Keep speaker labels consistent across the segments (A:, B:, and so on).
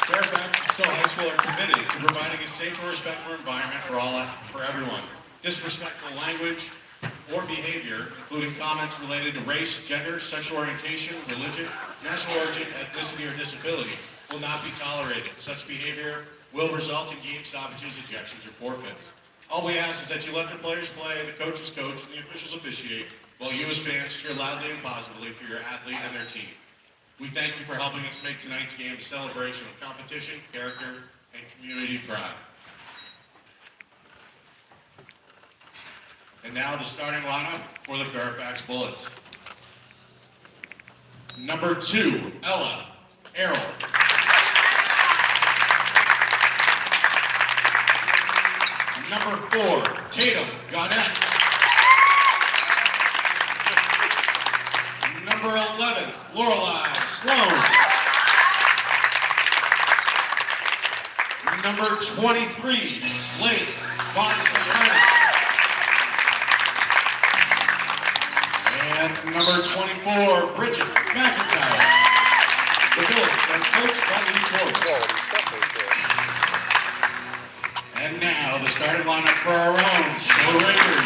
A: Fairfax and Stowe High School are committed to providing a safe and respectful environment for everyone. Disrespectful language or behavior, including comments related to race, gender, sexual orientation, religion, national origin, ethnicity, or disability, will not be tolerated. Such behavior will result in game stoppages, ejections, or forfeits. All we ask is that you let the players play, the coaches coach, and the officials officiate, while you as fans cheer loudly and positively for your athlete and their team. We thank you for helping us make tonight's game a celebration of competition, character, and community pride. And now the starting lineup for the Fairfax Bullets. Number 2, Ella Errol. Number 4, Tatum Gaudette. Number 11, Lorelei Sloan. Number 23, Blake Bonson. And number 24, Bridget McIntyre. The Bullets are coached by Lee Ford. And now the starting lineup for our own Stowe Raiders.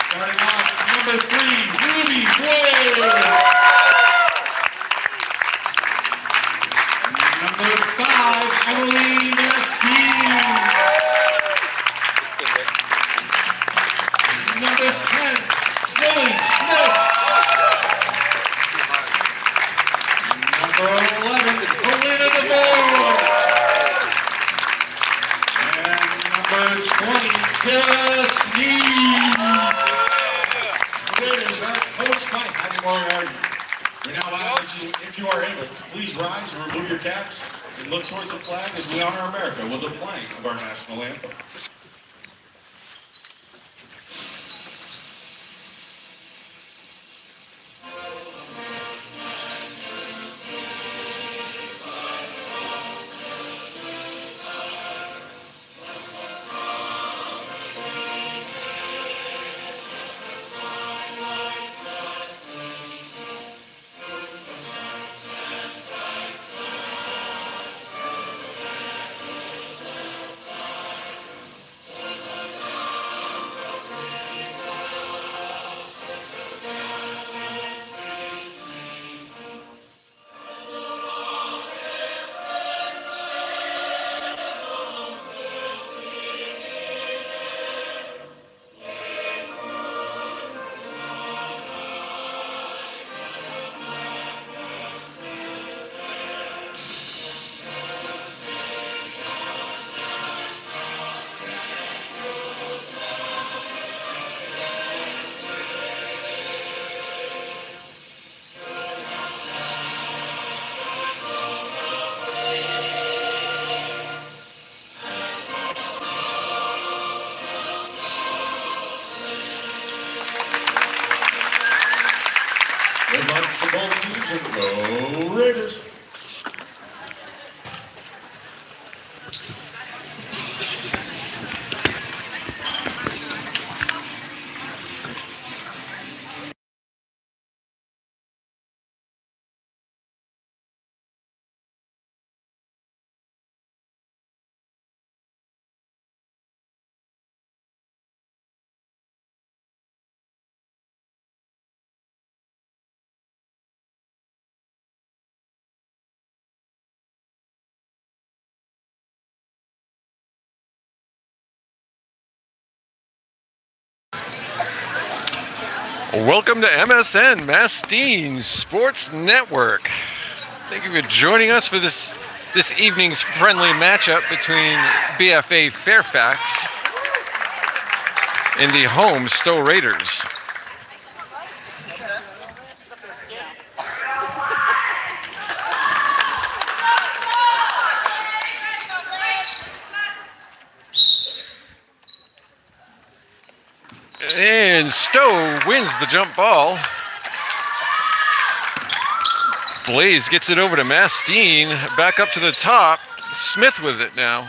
A: Starting off, number 3, Ruby Wade. Number 5, Emily Mesquine. Number 10, Lily Smith. Number 11, Helena DeVore. And number 20, Kara Sneed. The Raiders are coached by Hattie Moriarty. We now ask you, if you are able, to please rise and remove your caps and look towards the flag as we honor America with the playing of our national anthem. Good luck to both teams and go Raiders.
B: Welcome to MSN, Mastine Sports Network. Thank you for joining us for this evening's friendly matchup between BFA Fairfax and the home Stowe Raiders. And Stowe wins the jump ball. Blaze gets it over to Mastine, back up to the top. Smith with it now.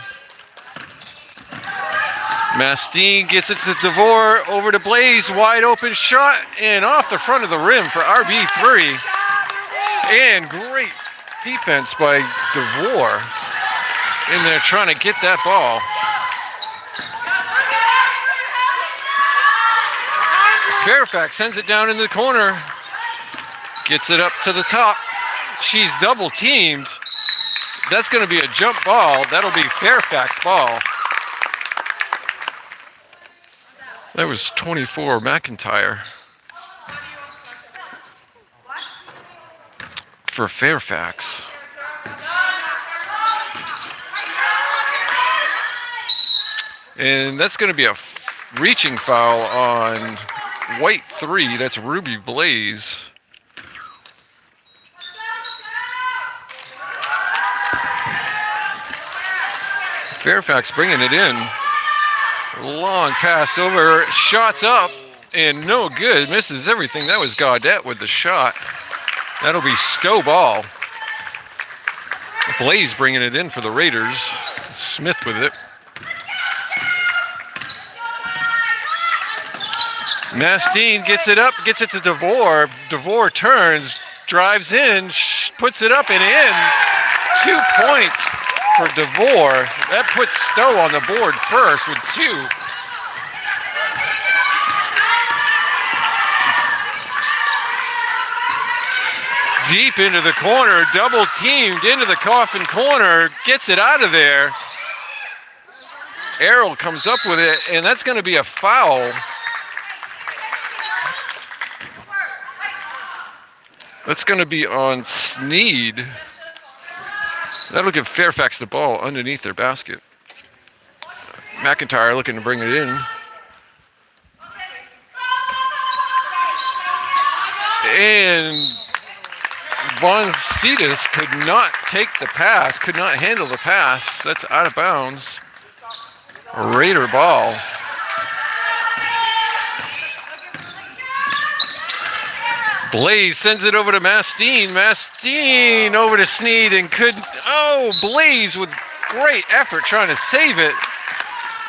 B: Mastine gets it to DeVore, over to Blaze, wide open shot, and off the front of the rim for RB3. And great defense by DeVore in there trying to get that ball. Fairfax sends it down in the corner. Gets it up to the top. She's double teamed. That's going to be a jump ball. That'll be Fairfax ball. That was 24 McIntyre for Fairfax. And that's going to be a reaching foul on White 3. That's Ruby Blaze. Fairfax bringing it in. Long pass over, shots up, and no good. Misses everything. That was Gaudette with the shot. That'll be Stowe ball. Blaze bringing it in for the Raiders. Smith with it. Mastine gets it up, gets it to DeVore. DeVore turns, drives in, puts it up and in. 2 points for DeVore. That puts Stowe on the board first with 2. Deep into the corner, double teamed into the coffin corner, gets it out of there. Errol comes up with it, and that's going to be a foul. That's going to be on Sneed. That'll give Fairfax the ball underneath their basket. McIntyre looking to bring it in. And Von Cetus could not take the pass, could not handle the pass. That's out of bounds. Raider ball. Blaze sends it over to Mastine. Mastine over to Sneed and Blaze with great effort trying to save it,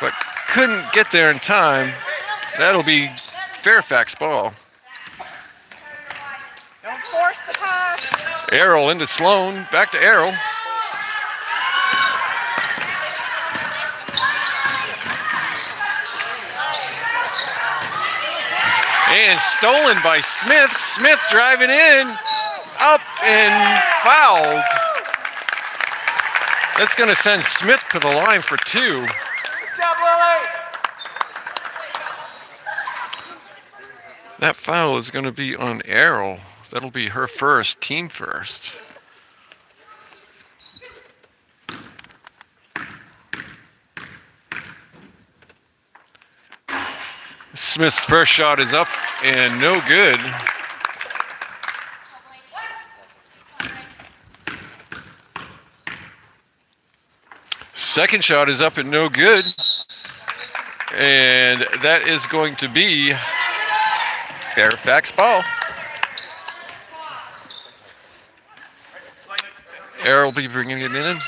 B: but couldn't get there in time. That'll be Fairfax ball.
C: Don't force the pass.
B: Errol into Sloan. Back to Errol. And stolen by Smith. Smith driving in. Up and fouled. That's going to send Smith to the line for 2.
C: Good job, Lily.
B: That foul is going to be on Errol. That'll be her first, team first. Smith's first shot is up and no good. Second shot is up and no good. And that is going to be Fairfax ball. Errol will be bringing it in.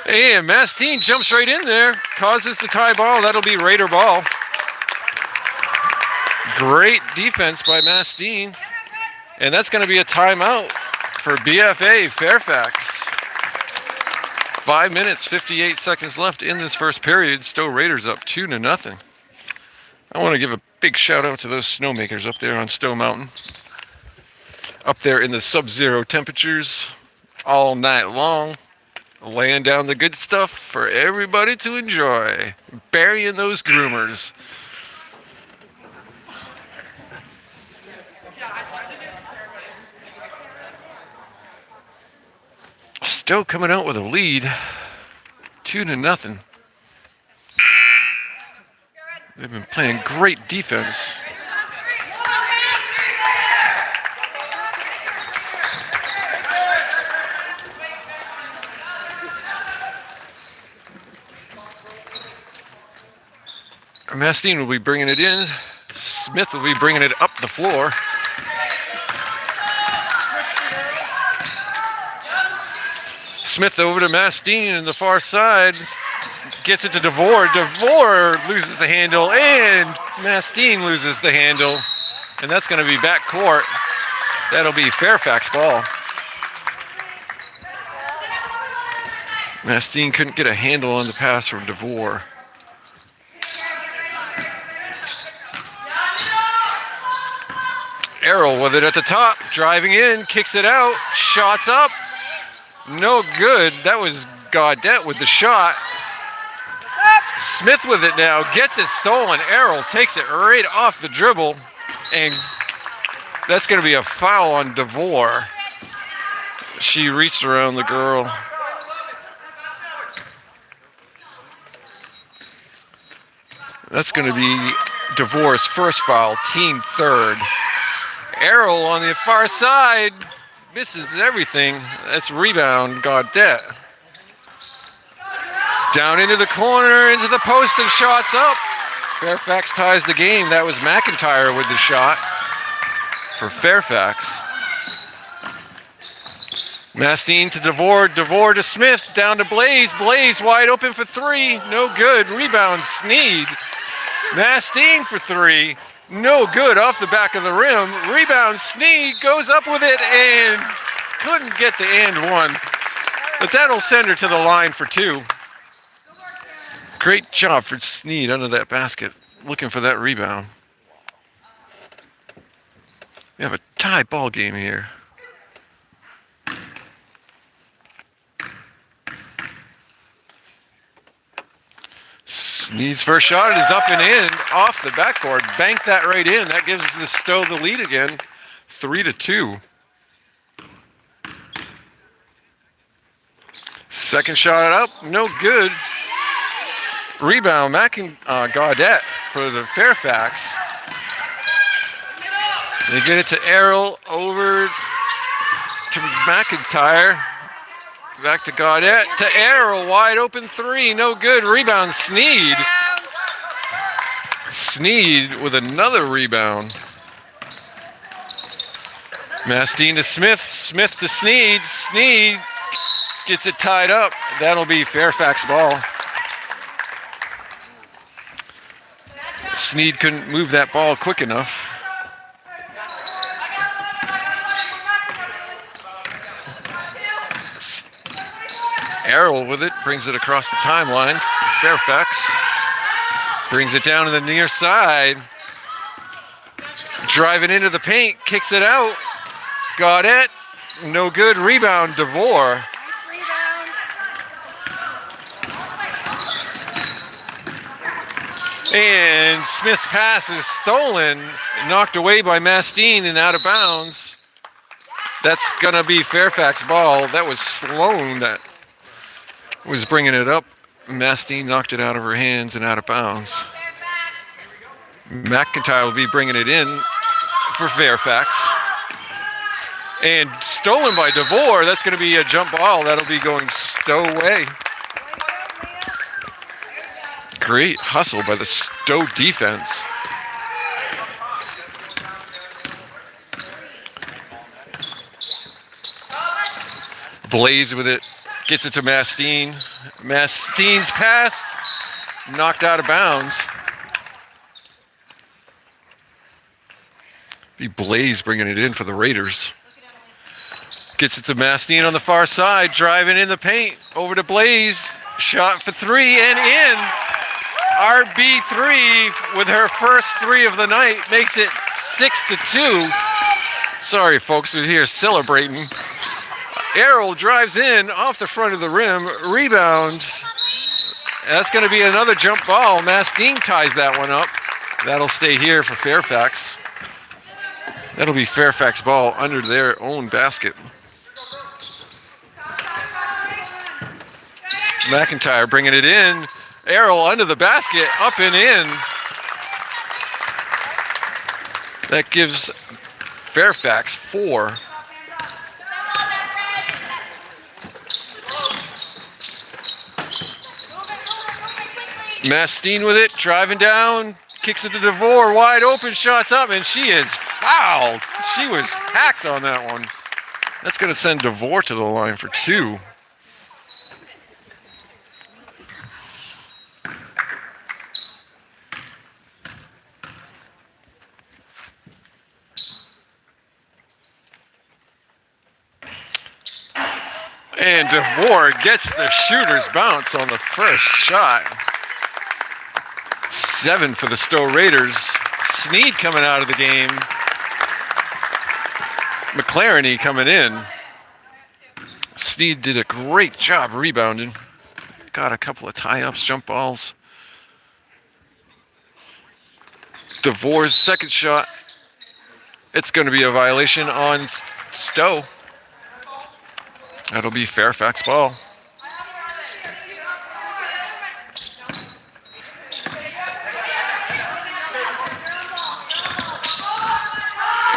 B: And Mastine jumps right in there, causes the tie ball. That'll be Raider ball. Great defense by Mastine. And that's going to be a timeout for BFA Fairfax. 5 minutes, 58 seconds left in this first period. Stowe Raiders up 2-0. I want to give a big shout out to those snowmakers up there on Stowe Mountain. Up there in the sub-zero temperatures all night long. Laying down the good stuff for everybody to enjoy. Burying those groomers. Stowe coming out with a lead. 2-0. They've been playing great defense. Mastine will be bringing it in. Smith will be bringing it up the floor. Smith over to Mastine in the far side. Gets it to DeVore. DeVore loses the handle, and Mastine loses the handle. And that's going to be back court. That'll be Fairfax ball. Mastine couldn't get a handle on the pass from DeVore. Errol with it at the top, driving in, kicks it out, shots up. No good. That was Gaudette with the shot. Smith with it now, gets it stolen. Errol takes it right off the dribble, and that's going to be a foul on DeVore. She reached around the girl. That's going to be DeVore's first foul, team third. Errol on the far side misses everything. That's rebound, Gaudette. Down into the corner, into the post, and shots up. Fairfax ties the game. That was McIntyre with the shot for Fairfax. Mastine to DeVore, DeVore to Smith, down to Blaze. Blaze wide open for three, no good. Rebound, Sneed. Mastine for three, no good, off the back of the rim. Rebound, Sneed goes up with it and couldn't get the and one. But that'll send her to the line for two. Great job for Sneed under that basket, looking for that rebound. We have a tie ball game here. Sneed's first shot is up and in, off the backboard. Bank that right in. That gives the Stowe the lead again, 3-2. Second shot up, no good. Rebound, Gaudette for the Fairfax. They get it to Errol, over to McIntyre. Back to Gaudette, to Errol, wide open three, no good. Rebound, Sneed. Sneed with another rebound. Mastine to Smith, Smith to Sneed. Sneed gets it tied up. That'll be Fairfax ball. Sneed couldn't move that ball quick enough. Errol with it, brings it across the timeline. Fairfax brings it down to the near side. Driving into the paint, kicks it out. Gaudette, no good. Rebound, DeVore. And Smith's pass is stolen, knocked away by Mastine and out of bounds. That's gonna be Fairfax ball. That was Sloan that was bringing it up. Mastine knocked it out of her hands and out of bounds. McIntyre will be bringing it in for Fairfax. And stolen by DeVore. That's going to be a jump ball. That'll be going Stowe way. Great hustle by the Stowe defense. Blaze with it. Gets it to Mastine. Mastine's pass knocked out of bounds. Be Blaze bringing it in for the Raiders. Gets it to Mastine on the far side, driving in the paint. Over to Blaze. Shot for three and in. RB3 with her first three of the night makes it 6-2. Sorry, folks, we're here celebrating. Errol drives in off the front of the rim, rebounds. That's going to be another jump ball. Mastine ties that one up. That'll stay here for Fairfax. That'll be Fairfax ball under their own basket. McIntyre bringing it in. Errol under the basket, up and in. That gives Fairfax 4. Mastine with it, driving down, kicks it to DeVore, wide open, shots up, and she is fouled. She was hacked on that one. That's going to send DeVore to the line for 2. And DeVore gets the shooter's bounce on the first shot. 7 for the Stowe Raiders. Sneed coming out of the game. McLareny coming in. Sneed did a great job rebounding. Got a couple of tie-ups, jump balls. DeVore's second shot. It's going to be a violation on Stowe. That'll be Fairfax ball.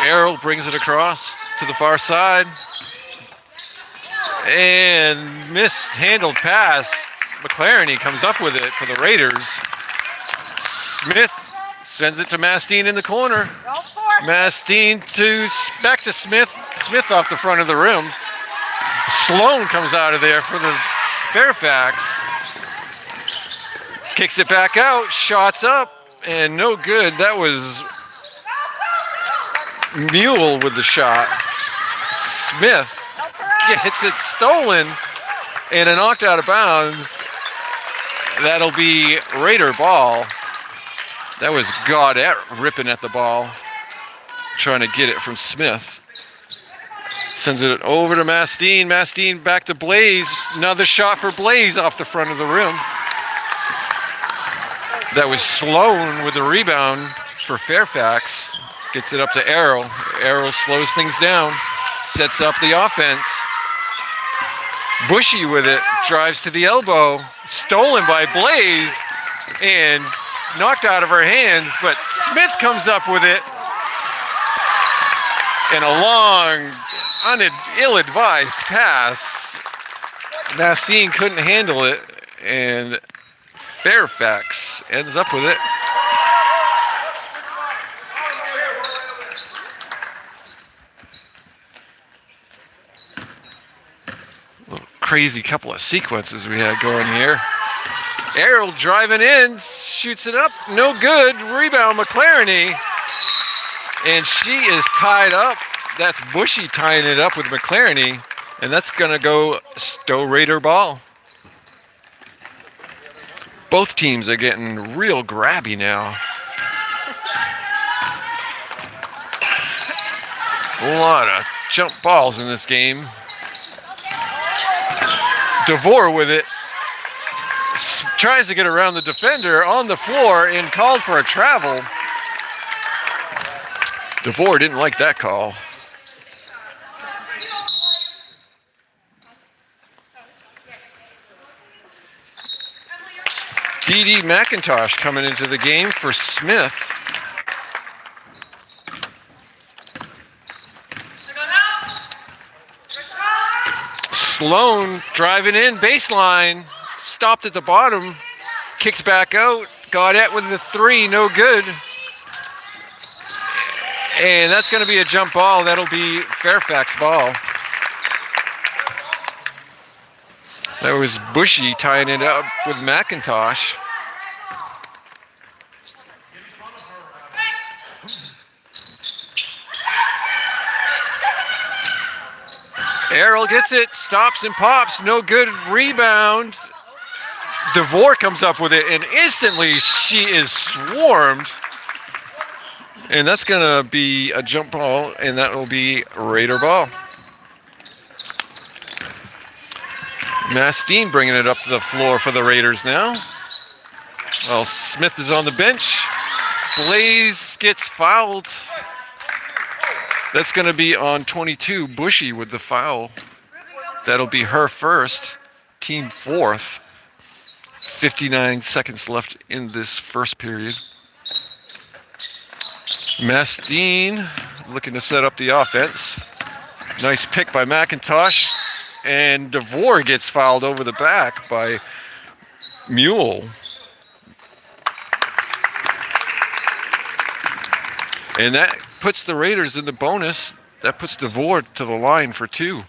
B: Errol brings it across to the far side. And mishandled pass. McLareny comes up with it for the Raiders. Smith sends it to Mastine in the corner. Mastine back to Smith. Smith off the front of the rim. Sloan comes out of there for the Fairfax. Kicks it back out. Shots up. And no good. That was Mule with the shot. Smith gets it stolen and knocked out of bounds. That'll be Raider ball. That was Gaudette ripping at the ball, trying to get it from Smith. Sends it over to Mastine. Mastine back to Blaze. Another shot for Blaze off the front of the rim. That was Sloan with the rebound for Fairfax. Gets it up to Errol. Errol slows things down. Sets up the offense. Bushy with it. Drives to the elbow. Stolen by Blaze. And knocked out of her hands. But Smith comes up with it. And a long, ill-advised pass. Mastine couldn't handle it. And Fairfax ends up with it. Crazy couple of sequences we had going here. Errol driving in, shoots it up, no good. Rebound McLareny, and she is tied up. That's Bushy tying it up with McLareny, and that's gonna go Stowe Raider ball. Both teams are getting real grabby now. A lot of jump balls in this game. DeVore with it. Tries to get around the defender on the floor and called for a travel. DeVore didn't like that call. TD McIntosh coming into the game for Smith. Sloan driving in, baseline, stopped at the bottom, kicked back out, Gaudette with the three, no good. And that's going to be a jump ball. That'll be Fairfax ball. That was Bushy tying it up with McIntosh. Errol gets it, stops and pops, no good. Rebound. DeVore comes up with it, and instantly she is swarmed. And that's going to be a jump ball, and that will be Raider ball. Mastine bringing it up to the floor for the Raiders now. Well, Smith is on the bench. Blaze gets fouled. That's going to be on 22, Bushy with the foul. That'll be her first, team fourth. 59 seconds left in this first period. Mastine looking to set up the offense. Nice pick by McIntosh. And DeVore gets fouled over the back by Mule. And that puts the Raiders in the bonus. That puts DeVore to the line for two.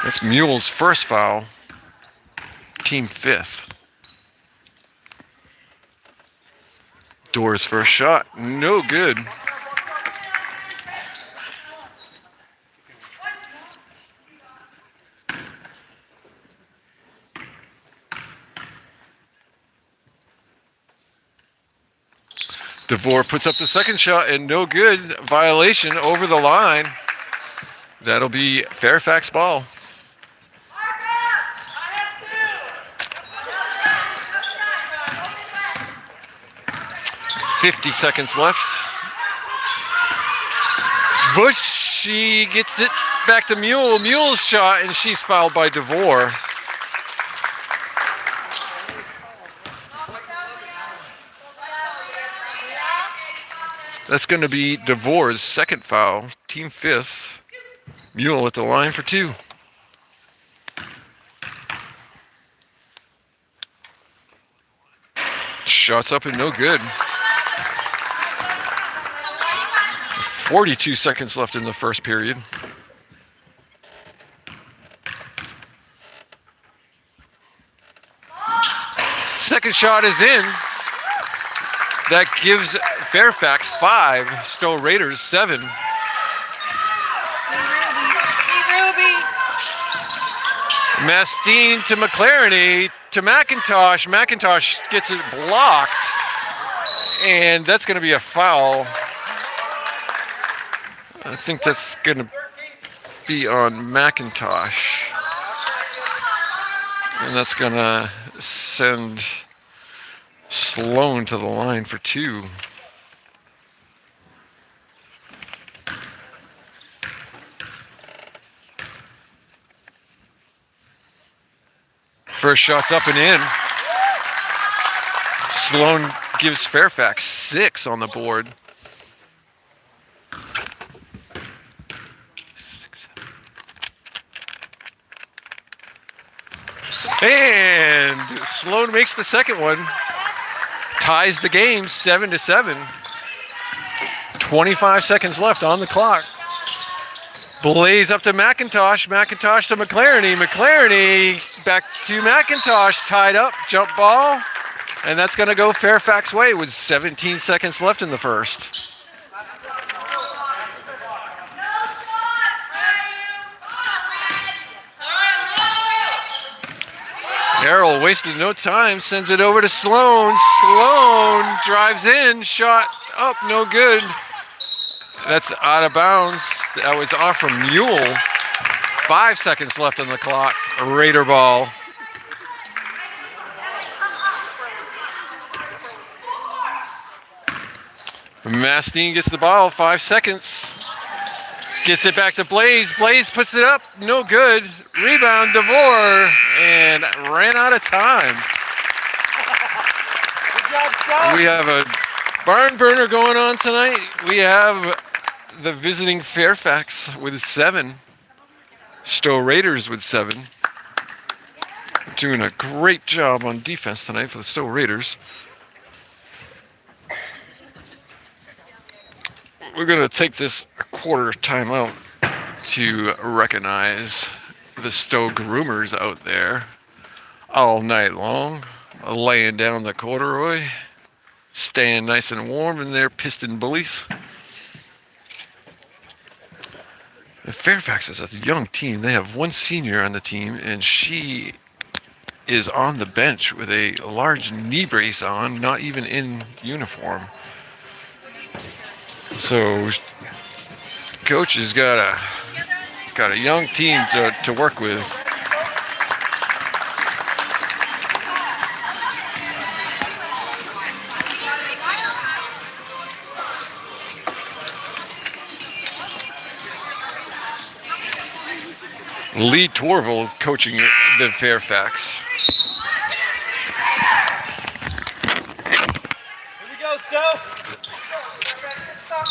B: That's Mule's first foul. Team fifth. Door's first shot, no good. DeVore puts up the second shot and no good. Violation over the line. That'll be Fairfax ball. 50 seconds left. Bush, she gets it back to Mule. Mule's shot, and she's fouled by DeVore. That's going to be DeVore's second foul, team fifth. Mule at the line for two. Shots up and no good. 42 seconds left in the first period. Second shot is in. That gives Fairfax 5, Stowe Raiders 7. Mastine to McLaren to McIntosh. McIntosh gets it blocked, and that's going to be a foul. I think that's going to be on McIntosh. And that's going to send Sloan to the line for two. First shot's up and in. Sloan gives Fairfax 6 on the board. And Sloan makes the second one. Ties the game 7-7. 25 seconds left on the clock. Blaze up to McIntosh. McIntosh to McLaren. McLaren back to McIntosh. Tied up. Jump ball. And that's going to go Fairfax way with 17 seconds left in the first. Errol wasted no time, sends it over to Sloan. Sloan drives in, shot up, no good. That's out of bounds. That was off from Mule. 5 seconds left on the clock. Raider ball. Mastine gets the ball, 5 seconds. Gets it back to Blaze. Blaze puts it up, no good. Rebound, DeVore, and ran out of time.
C: Good job, Scott.
B: We have a barn burner going on tonight. We have the visiting Fairfax with 7. Stowe Raiders with 7. Doing a great job on defense tonight for the Stowe Raiders. We're going to take this quarter timeout to recognize the Stowe groomers out there all night long, laying down the corduroy, staying nice and warm in their piston bullies. And Fairfax is a young team. They have one senior on the team, and she is on the bench with a large knee brace on, not even in uniform. So coach has got a young team to work with. Lee Torville coaching the Fairfax.
C: Here we go, Stowe. Stop.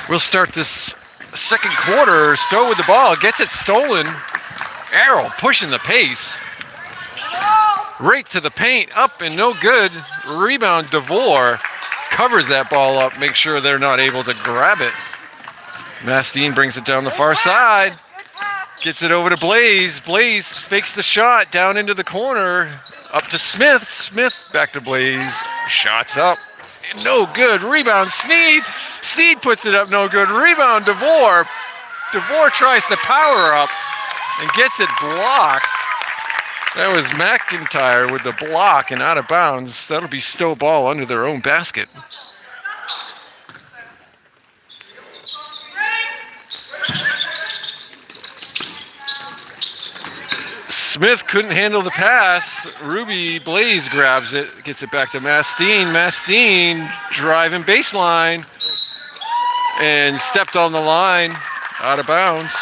B: We'll start this second quarter. Stowe with the ball, gets it stolen. Errol pushing the pace. Right to the paint, up and no good. Rebound, DeVore covers that ball up, make sure they're not able to grab it. Mastine brings it down the far side. Gets it over to Blaze. Blaze fakes the shot down into the corner. Up to Smith. Smith back to Blaze. Shots up. No good. Rebound. Sneed. Sneed puts it up, no good. Rebound, DeVore. DeVore tries to power up and gets it blocked. That was McIntyre with the block and out of bounds. That'll be Stowe ball under their own basket. Smith couldn't handle the pass. Ruby Blaze grabs it, gets it back to Mastine. Mastine driving baseline and stepped on the line, out of bounds.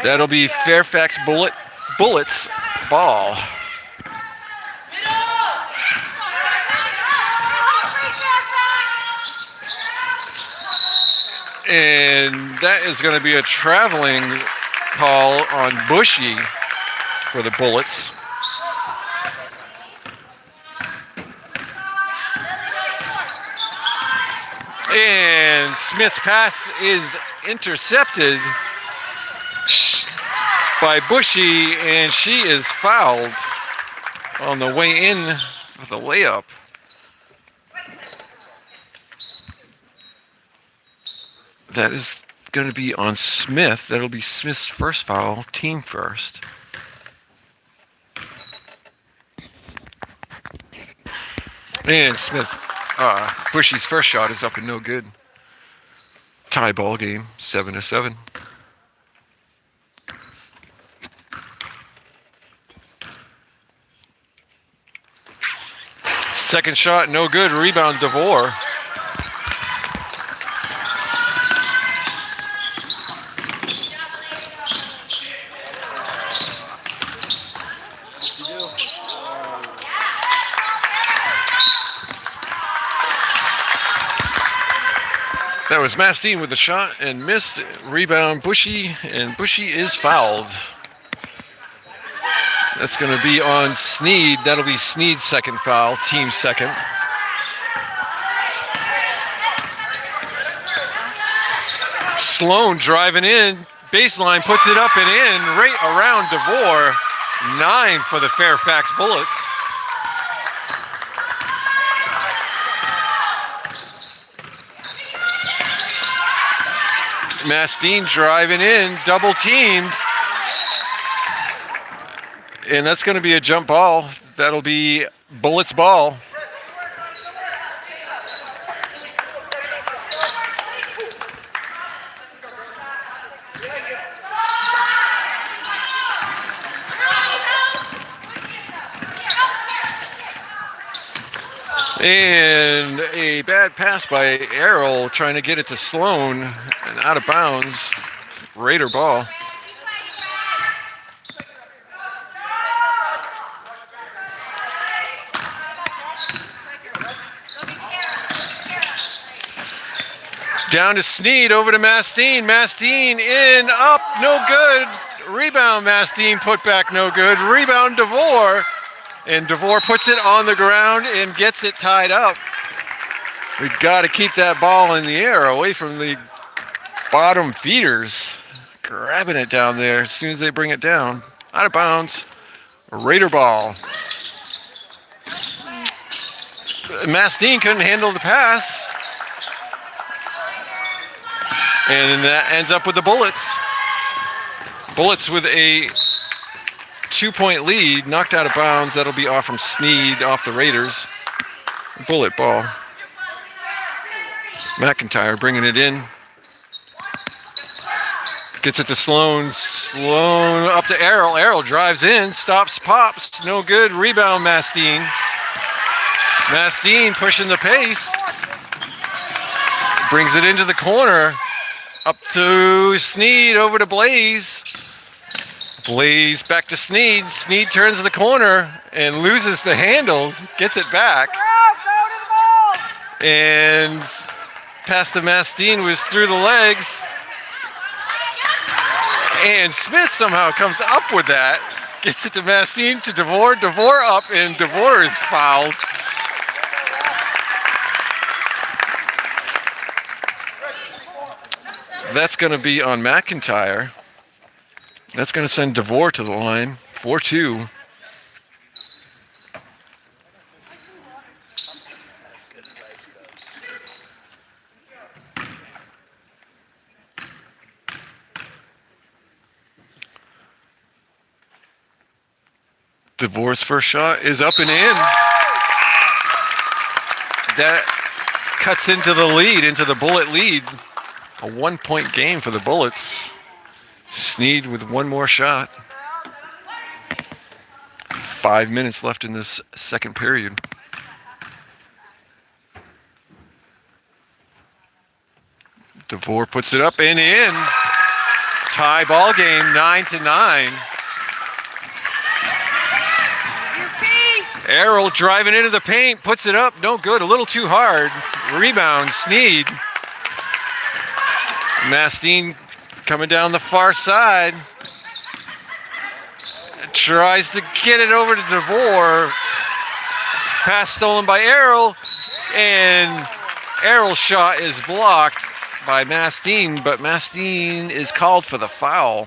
B: That'll be Fairfax Bullets ball. And that is going to be a traveling call on Bushy for the Bullets. And Smith's pass is intercepted by Bushy, and she is fouled on the way in with a layup. That is going to be on Smith. That'll be Smith's first foul, team first. And Smith, Bushy's first shot is up and no good. Tie ball game, 7-7. Second shot, no good. Rebound, DeVore. That was Mastine with the shot and miss. Rebound Bushy, and Bushy is fouled. That's going to be on Sneed. That'll be Sneed's second foul, team second. Sloan driving in, baseline, puts it up and in, right around DeVore. 9 for the Fairfax Bullets. Mastine driving in, double teamed. And that's going to be a jump ball. That'll be Bullets ball. And a bad pass by Errol trying to get it to Sloan and out of bounds. Raider ball. Down to Sneed, over to Mastine. Mastine in, up, no good. Rebound, Mastine, put back, no good. Rebound, DeVore. And DeVore puts it on the ground and gets it tied up. We've got to keep that ball in the air away from the bottom feeders. Grabbing it down there as soon as they bring it down. Out of bounds. Raider ball. Mastine couldn't handle the pass. And that ends up with the Bullets. Bullets with a 2-point lead, knocked out of bounds. That'll be off from Sneed, off the Raiders. Bullet ball. McIntyre bringing it in. Gets it to Sloan. Sloan up to Errol. Errol drives in, stops, pops. No good. Rebound, Mastine. Mastine pushing the pace. Brings it into the corner. Up to Sneed, over to Blaze. Blaze back to Sneed. Sneed turns to the corner and loses the handle. Gets it back. And pass to Mastine was through the legs. And Smith somehow comes up with that. Gets it to Mastine, to DeVore. DeVore up, and DeVore is fouled. That's going to be on McIntyre. That's going to send DeVore to the line. 4-2. DeVore's first shot is up and in. That cuts into the lead, into the Bullet lead. A 1-point game for the Bullets. Sneed with one more shot. 5 minutes left in this second period. DeVore puts it up and in. Tie ball game, 9-9. Errol driving into the paint, puts it up, no good, a little too hard. Rebound, Sneed. Mastine coming down the far side. Tries to get it over to DeVore. Pass stolen by Errol, and Errol's shot is blocked by Mastine, but Mastine is called for the foul.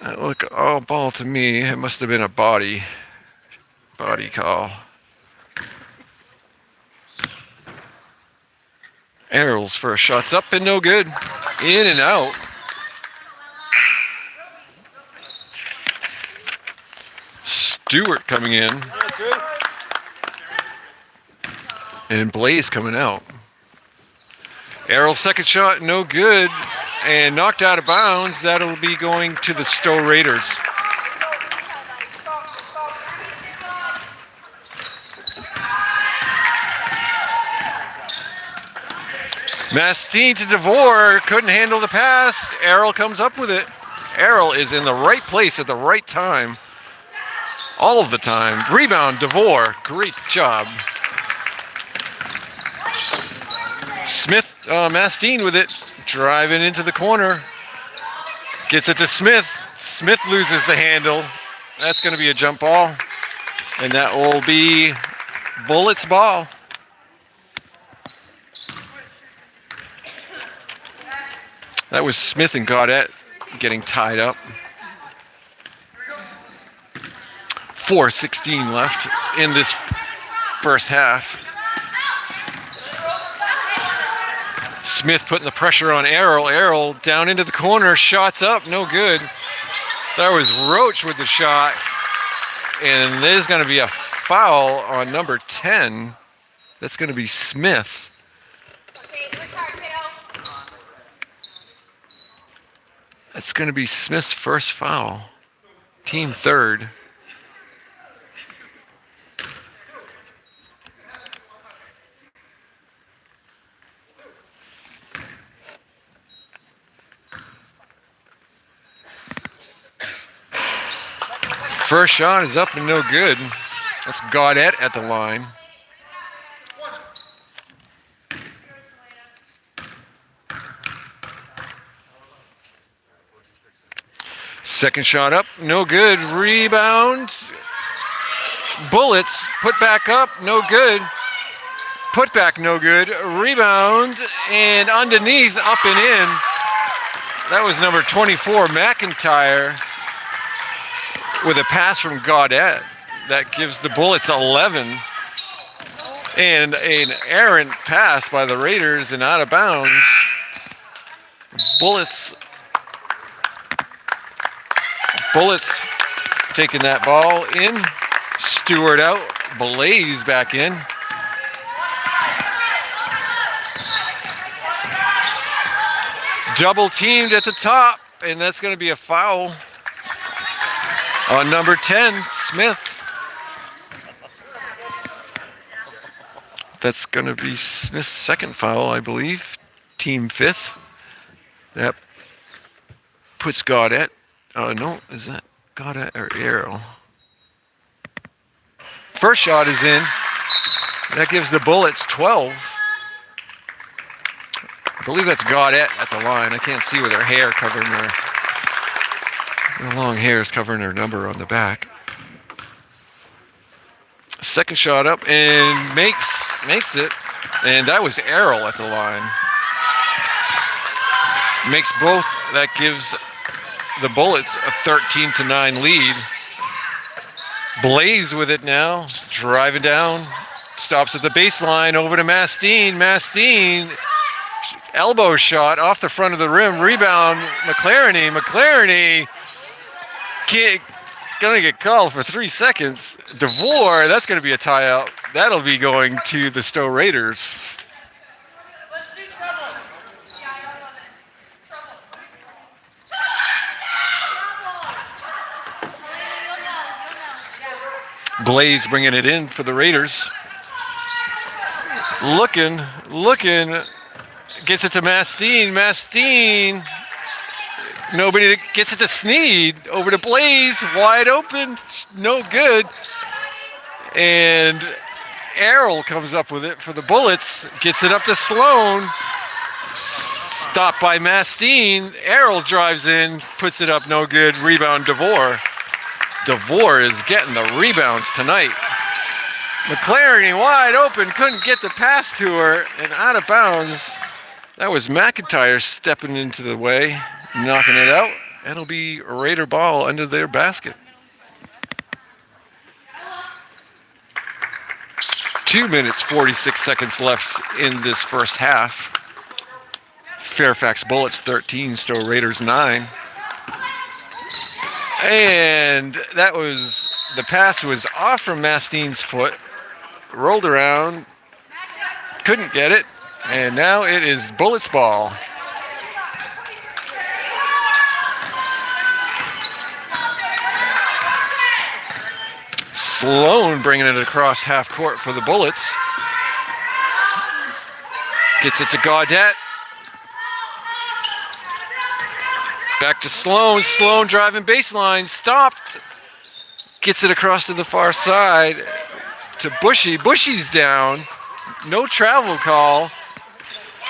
B: That looked all ball to me. It must have been a body call. Errol's first shot's up and no good. In and out. Stewart coming in. And Blaze coming out. Errol's second shot, no good. And knocked out of bounds. That'll be going to the Stowe Raiders. Mastine to DeVore, couldn't handle the pass. Errol comes up with it. Errol is in the right place at the right time. All of the time. Rebound, DeVore. Great job. Smith, Mastine with it. Driving into the corner. Gets it to Smith. Smith loses the handle. That's going to be a jump ball. And that will be Bullets ball. That was Smith and Gaudette getting tied up. 4:16 left in this first half. Smith putting the pressure on Errol. Errol down into the corner, shots up, no good. That was Roach with the shot. And there's going to be a foul on number 10. That's going to be Smith. That's going to be Smith's first foul. Team third. First shot is up and no good. That's Gaudette at the line. Second shot up, no good. Rebound. Bullets, put back up, no good. Put back, no good. Rebound, and underneath, up and in. That was number 24, McIntyre, with a pass from Gaudette. That gives the Bullets 11. And an errant pass by the Raiders and out of bounds. Bullets taking that ball in. Stewart out. Blaze back in. Double teamed at the top, and that's going to be a foul on number 10, Smith. That's going to be Smith's second foul, I believe. Team fifth. That puts Gaudette. Oh, no, is that Gaudette or Arrow? First shot is in. That gives the Bullets 12. I believe that's Gaudette at the line. I can't see with her hair covering her. Her long hair is covering her number on the back. Second shot up and makes it. And that was Errol at the line. Makes both. That gives the Bullets a 13-9 lead. Blaze with it now. Driving down. Stops at the baseline. Over to Mastine. Mastine. Elbow shot off the front of the rim. Rebound. McLaren gonna get called for 3 seconds. DeVore, that's gonna be a tie out. That'll be going to the Stowe Raiders. Blaze bringing it in for the Raiders. Looking, gets it to Mastine. Mastine, nobody gets it to Sneed. Over to Blaze, wide open, no good. And Errol comes up with it for the Bullets, gets it up to Sloan. Stopped by Mastine. Errol drives in, puts it up, no good. Rebound, DeVore. DeVore is getting the rebounds tonight. McLaren wide open, couldn't get the pass to her, and out of bounds. That was McIntyre stepping into the way, knocking it out. It'll be Raider ball under their basket. 2 minutes, 46 seconds left in this first half. Fairfax Bullets 13, Stowe Raiders 9. And that was, the pass was off from Mastine's foot, rolled around, couldn't get it, and now it is Bullets ball. Sloan bringing it across half court for the Bullets. Gets it to Gaudette. Back to Sloan. Sloan driving baseline. Stopped. Gets it across to the far side to Bushy. Bushy's down. No travel call.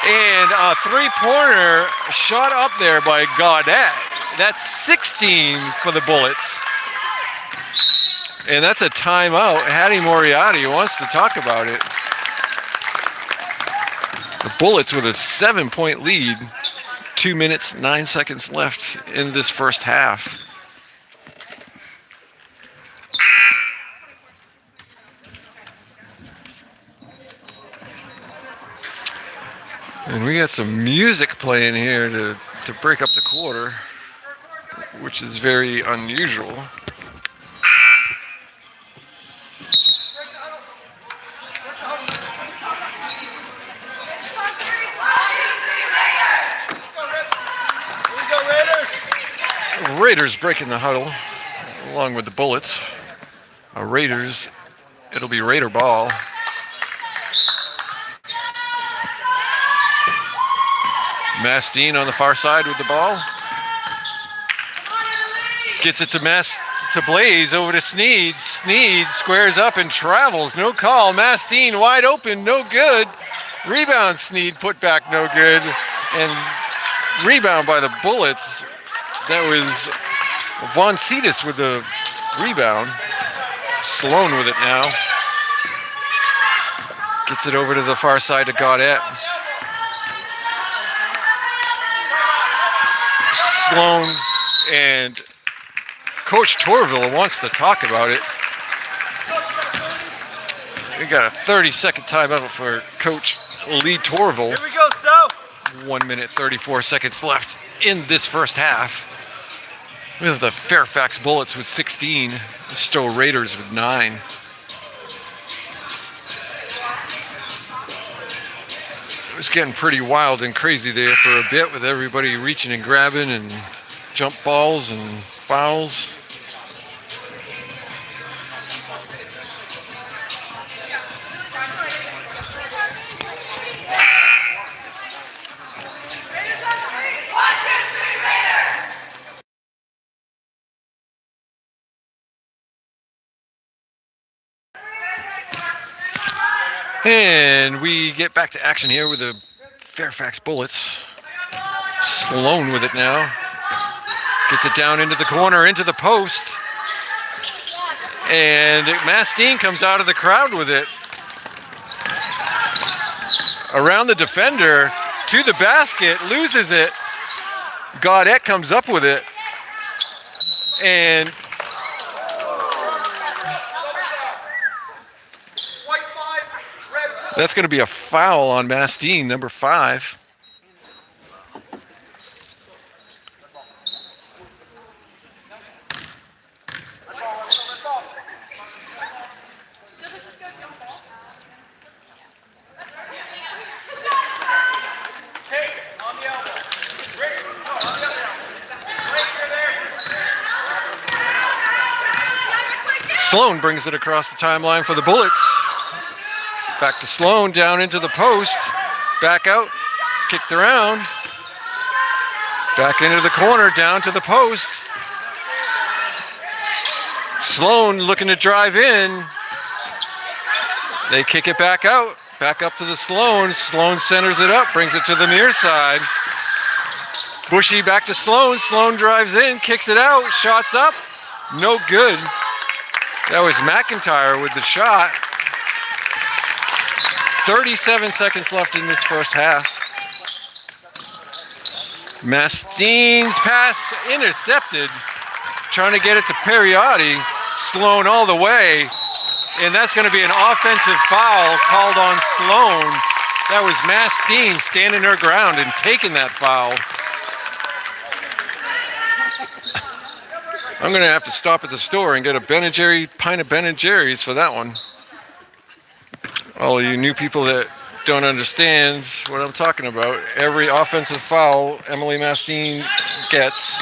B: And a three-pointer shot up there by Gaudette. That's 16 for the Bullets. And that's a timeout. Hattie Moriarty wants to talk about it. The Bullets with a 7-point lead. 2 minutes, 9 seconds left in this first half. And we got some music playing here to break up the quarter, which is very unusual. Raiders breaking the huddle along with the Bullets. Raiders, it'll be Raider ball. Mastine on the far side with the ball. Gets it to Blaze, over to Sneed. Sneed squares up and travels, no call. Mastine wide open, no good. Rebound, Sneed put back, no good. And rebound by the Bullets. That was Von Cetus with the rebound. Sloan with it now. Gets it over to the far side to Gaudette. Sloan and Coach Torville wants to talk about it. We got a 30-second timeout for Coach Lee Torville.
C: Here we go, Stowe.
B: 1 minute, 34 seconds left in this first half. We have the Fairfax Bullets with 16, the Stowe Raiders with 9. It was getting pretty wild and crazy there for a bit, with everybody reaching and grabbing and jump balls and fouls. And we get back to action here with the Fairfax Bullets. Sloan with it now. Gets it down into the corner, into the post. And Mastine comes out of the crowd with it. Around the defender, to the basket, loses it. Gaudette comes up with it. And that's going to be a foul on Mastine, number 5. Sloan brings it across the timeline for the Bullets. Back to Sloan, down into the post. Back out, kicked around. Back into the corner, down to the post. Sloan looking to drive in. They kick it back out, back up to the Sloan. Sloan centers it up, brings it to the near side. Bushy back to Sloan. Sloan drives in, kicks it out, shots up. No good. That was McIntyre with the shot. 37 seconds left in this first half. Masteen's pass intercepted. Trying to get it to Periotti. Sloan all the way. And that's going to be an offensive foul called on Sloan. That was Masteen standing her ground and taking that foul. I'm going to have to stop at the store and get a pint of Ben & Jerry's for that one. All of you new people that don't understand what I'm talking about, every offensive foul Emily Masteen gets,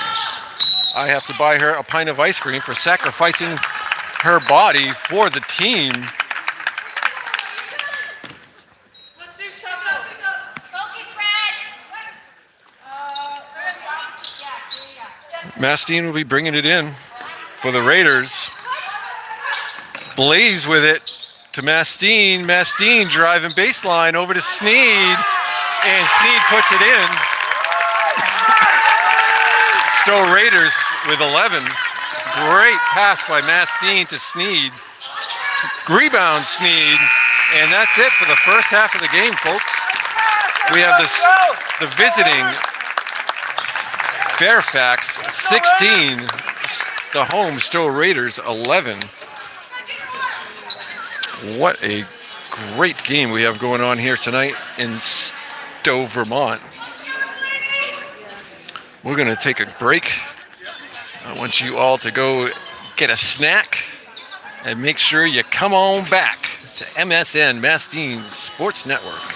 B: I have to buy her a pint of ice cream for sacrificing her body for the team. Masteen will be bringing it in for the Raiders. Blaze with it to Masteen. Masteen driving baseline over to Sneed. And Sneed puts it in. Stowe Raiders with 11. Great pass by Masteen to Sneed. Rebound Sneed. And that's it for the first half of the game, folks. We have the visiting Fairfax 16, the home Stowe Raiders 11. What a great game we have going on here tonight in Stowe, Vermont. We're going to take a break. I want you all to go get a snack and make sure you come on back to MSN, Masteen's Sports Network.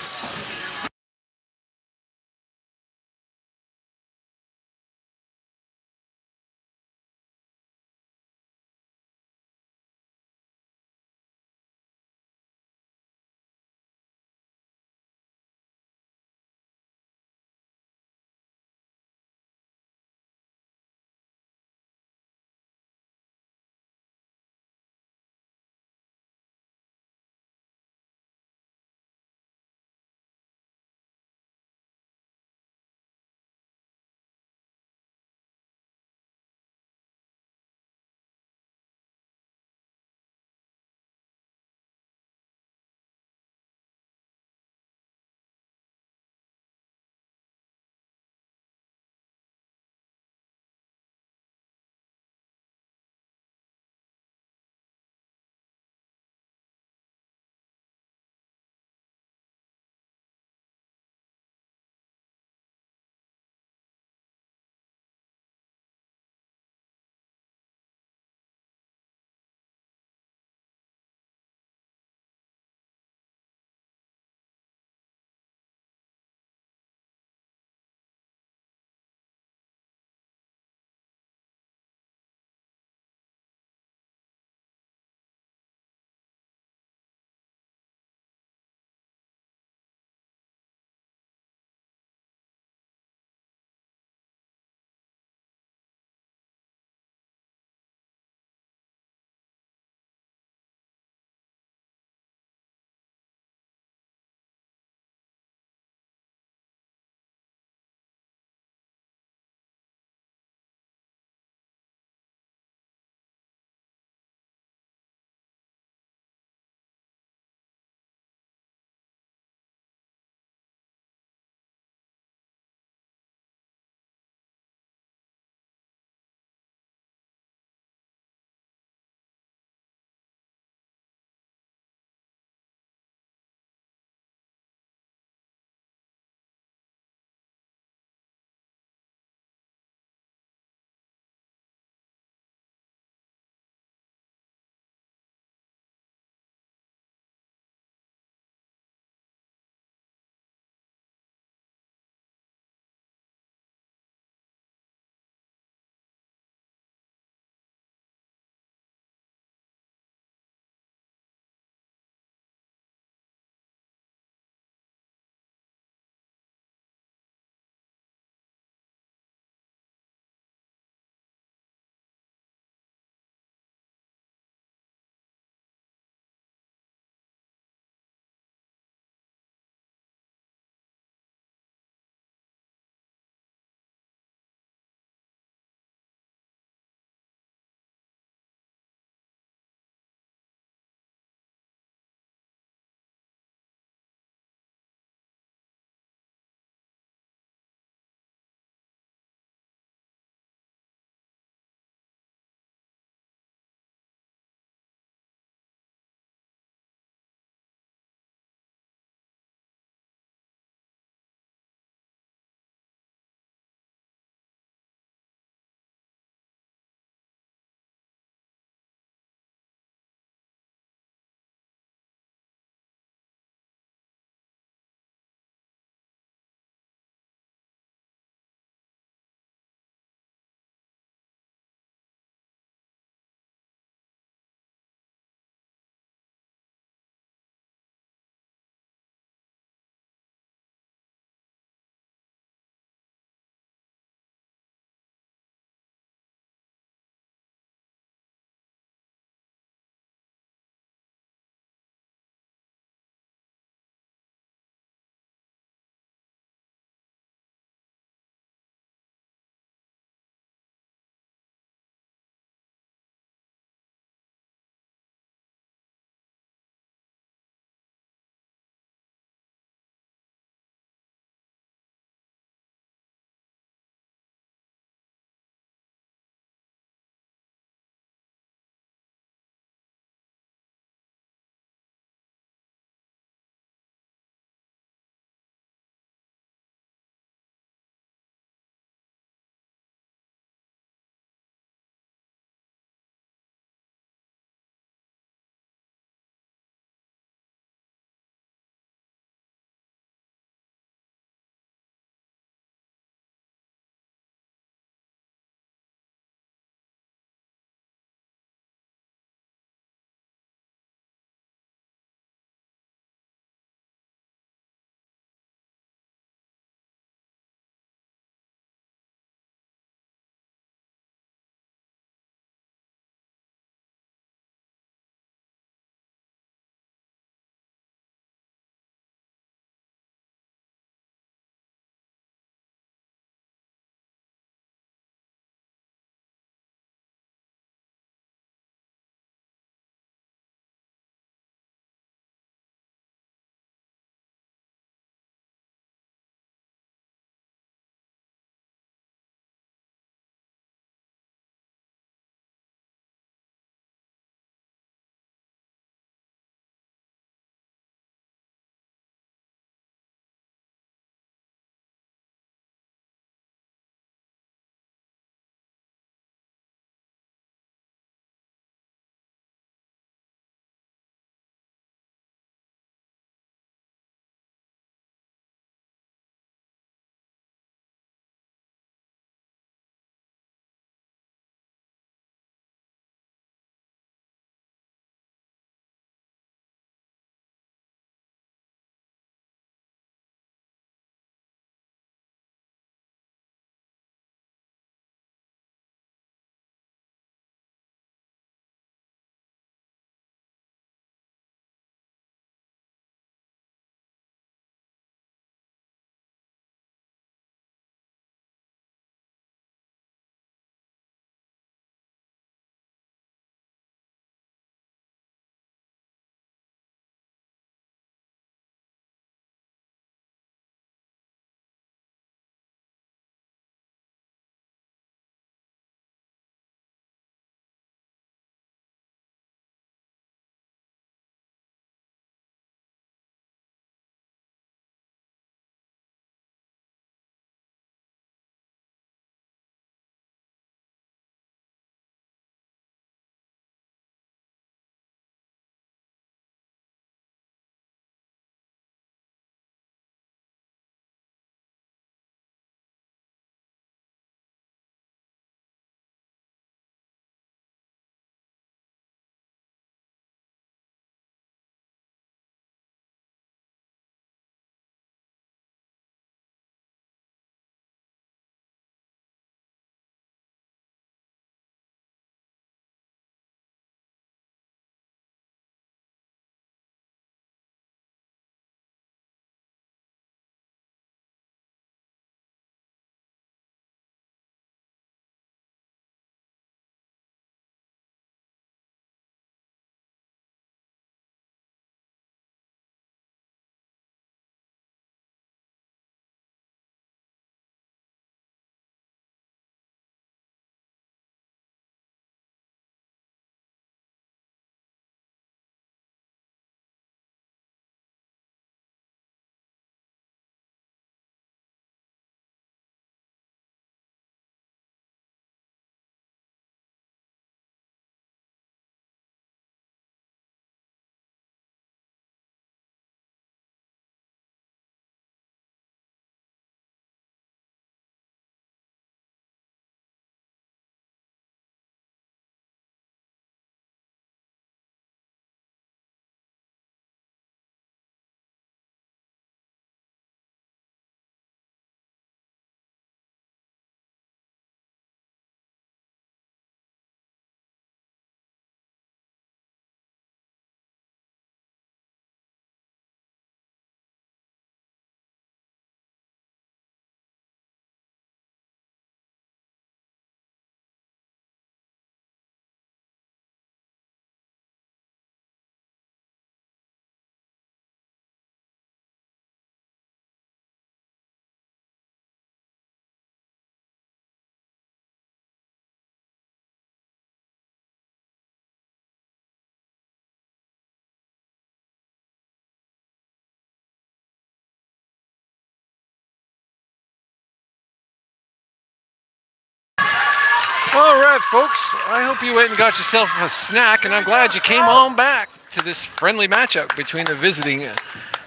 B: All right, folks. I hope you went and got yourself a snack, and I'm glad you came on back to this friendly matchup between the visiting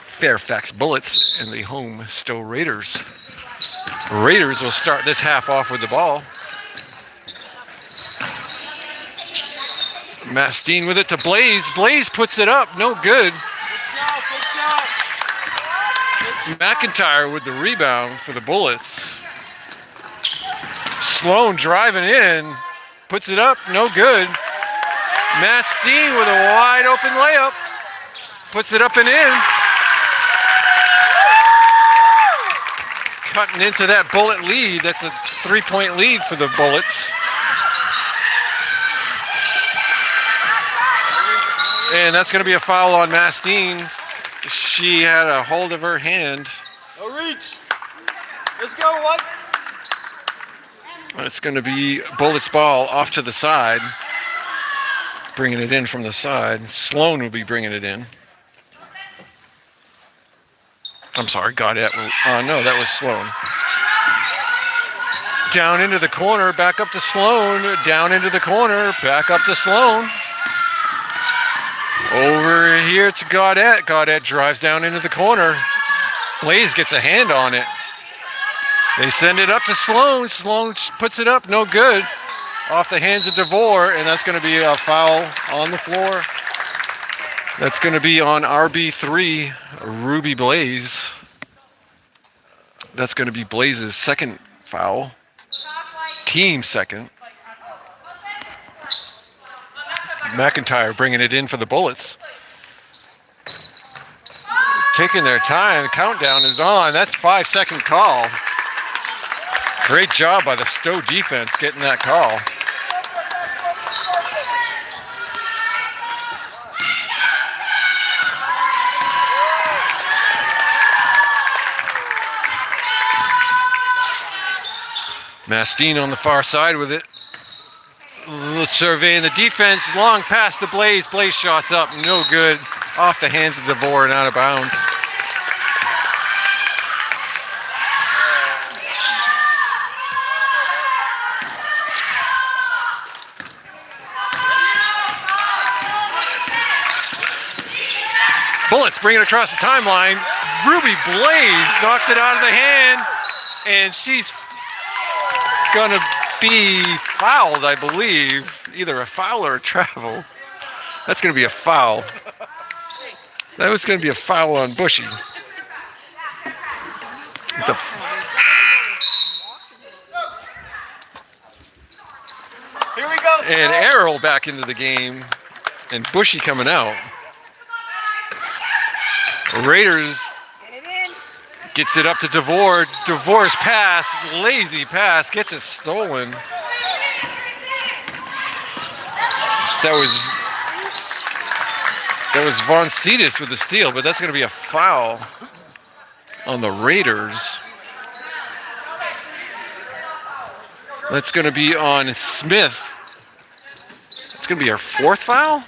B: Fairfax Bullets and the home Stowe Raiders. Raiders will start this half off with the ball. Mastine with it to Blaze. Blaze puts it up. No good. McIntyre with the rebound for the Bullets. Sloan driving in. Puts it up. No good. Mastine with a wide open layup. Puts it up and in. Cutting into that Bullet lead. That's a 3-point lead for the Bullets. And that's going to be a foul on Mastine. She had a hold of her hand.
C: No reach. Let's go, what?
B: It's going to be Bullets ball off to the side. Bringing it in from the side. Sloan will be bringing it in. I'm sorry, Gaudette. No, that was Sloan. Down into the corner, back up to Sloan. Down into the corner, back up to Sloan. Over here to Gaudette. Gaudette drives down into the corner. Blaze gets a hand on it. They send it up to Sloan. Sloan puts it up, no good. Off the hands of DeVore, and that's going to be a foul on the floor. That's going to be on RB3, Ruby Blaze. That's going to be Blaze's second foul. Team second. McIntyre bringing it in for the Bullets. Taking their time. The countdown is on. That's 5-second call. Great job by the Stowe defense getting that call. Mastine on the far side with it. Surveying the defense, long pass to Blaze. Blaze shots up, no good. Off the hands of DeVore and out of bounds. Bullets bring it across the timeline. Ruby Blaze knocks it out of the hand, and she's gonna be fouled, I believe. Either a foul or a travel. That's gonna be a foul. That was gonna be a foul on Bushy.
C: Here we go.
B: And Errol back into the game, and Bushy coming out. Raiders gets it up to DeVore. DeVore's pass, lazy pass, gets it stolen. That was Von Cetus with the steal, but that's going to be a foul on the Raiders. That's going to be on Smith. It's going to be our fourth foul?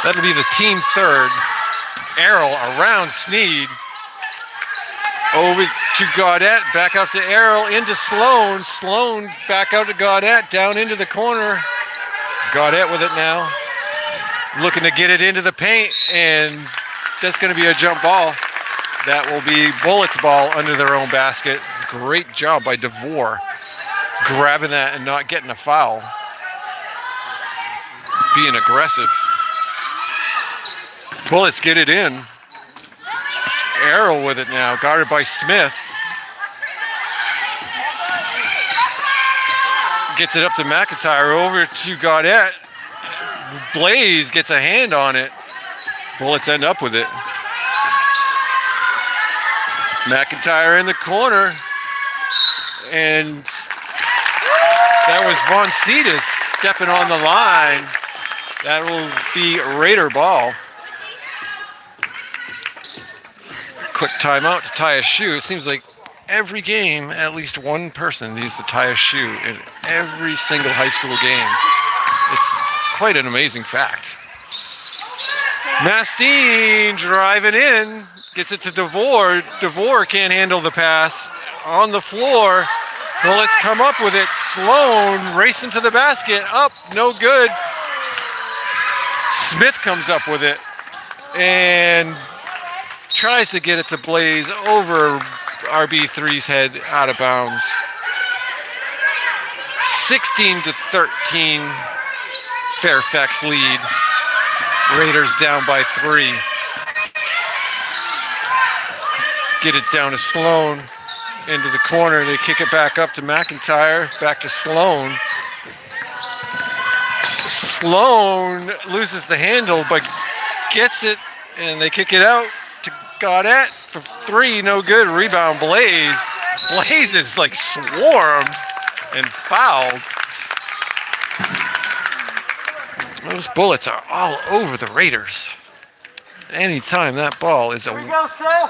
B: That'll be the team third. Errol around Sneed. Over to Gaudette, back up to Errol, into Sloan. Sloan back out to Gaudette, down into the corner. Gaudette with it now. Looking to get it into the paint, and that's going to be a jump ball. That will be Bullets ball under their own basket. Great job by DeVore. Grabbing that and not getting a foul. Being aggressive. Bullets get it in. Errol with it now, guarded by Smith. Gets it up to McIntyre, over to Gaudette. Blaze gets a hand on it. Bullets end up with it. McIntyre in the corner. And that was Von Cetus stepping on the line. That will be Raider ball. Quick timeout to tie a shoe. It seems like every game, at least one person needs to tie a shoe in every single high school game. It's quite an amazing fact. Mastine driving in, gets it to DeVore. DeVore can't handle the pass. On the floor, Bullets come up with it. Sloan racing to the basket. Up, no good. Smith comes up with it and tries to get it to Blaze over RB3's head, out of bounds. 16-13, Fairfax lead. Raiders down by 3. Get it down to Sloan. Into the corner, they kick it back up to McIntyre, back to Sloan. Sloan loses the handle, but gets it, and they kick it out to Gaudette for 3, no good. Rebound, Blaze. Blaze is like swarmed and fouled. Those bullets are all over the Raiders. Anytime that ball is
C: Here we go, Stowe.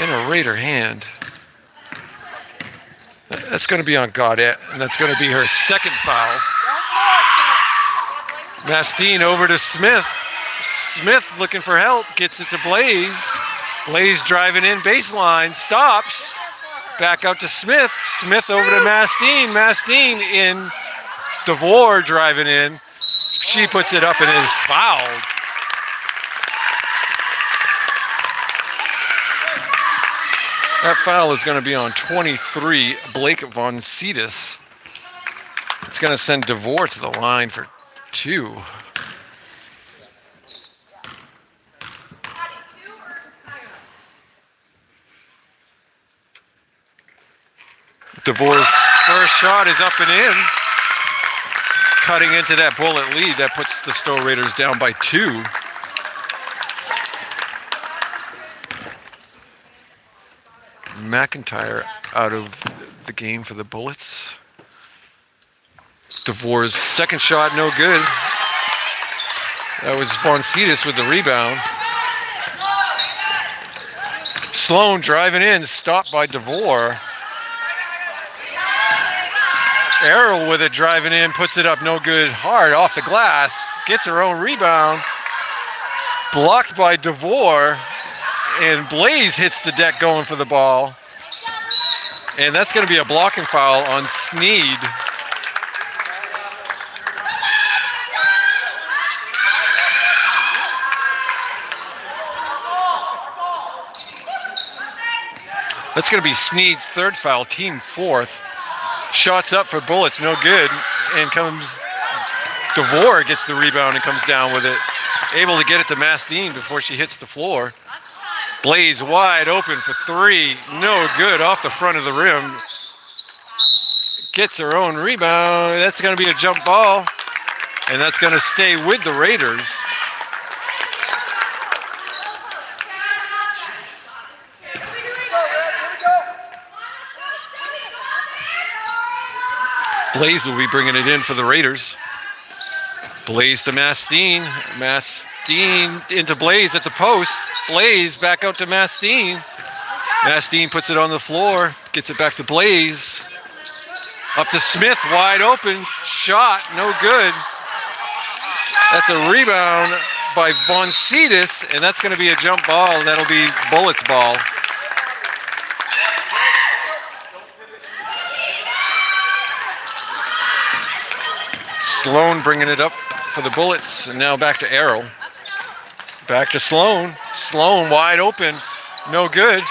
B: in a Raider hand, that's going to be on Gaudette, and that's going to be her second foul. Mastine over to Smith. Smith looking for help, gets it to Blaze. Blaze driving in baseline, stops. Back out to Smith. Smith over to Mastine. Mastine in. DeVore driving in. She puts it up and is fouled. That foul is going to be on 23, Blake Von Cetus. It's going to send DeVore to the line for 2. DeVore's first shot is up and in. Cutting into that bullet lead, that puts the Stowe Raiders down by 2. McIntyre out of the game for the Bullets. DeVore's second shot, no good. That was Von Cetus with the rebound. Sloan driving in, stopped by DeVore. Errol with it driving in, puts it up, no good, hard off the glass, gets her own rebound. Blocked by DeVore, and Blaze hits the deck going for the ball. And that's going to be a blocking foul on Sneed. That's going to be Sneed's third foul, team 4th. Shots up for Bullets, no good. And comes DeVore, gets the rebound and comes down with it. Able to get it to Mastine before she hits the floor. Blaze wide open for 3. No good, off the front of the rim. Gets her own rebound. That's going to be a jump ball. And that's going to stay with the Raiders. Blaze will be bringing it in for the Raiders. Blaze to Mastine. Mastine into Blaze at the post. Blaze back out to Mastine. Mastine puts it on the floor. Gets it back to Blaze. Up to Smith, wide open. Shot, no good. That's a rebound by Von Cetus, and that's going to be a jump ball, and that'll be Bullets ball. Sloan bringing it up for the Bullets, and now back to Errol. Back to Sloan. Sloan wide open, no good.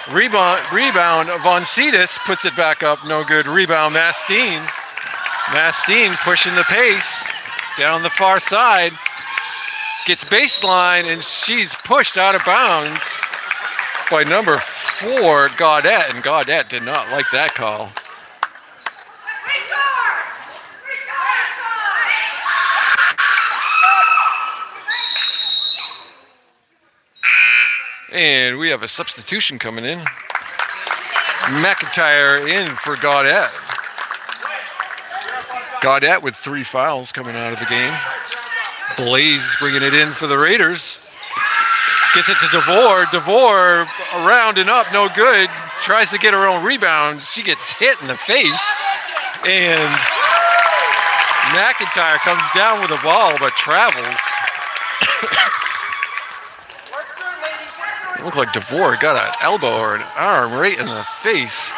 B: Rebound Von Cetus puts it back up, no good. Rebound Mastine. Mastine pushing the pace down the far side. Gets baseline, and she's pushed out of bounds by number 4, Gaudette, and Gaudette did not like that call. And we have a substitution coming in. McIntyre in for Gaudette. Gaudette with 3 fouls coming out of the game. Blaze bringing it in for the Raiders. Gets it to DeVore. DeVore around and up, no good. Tries to get her own rebound. She gets hit in the face. And McIntyre comes down with the ball but travels. It looked like DeVore got an elbow or an arm right in the face.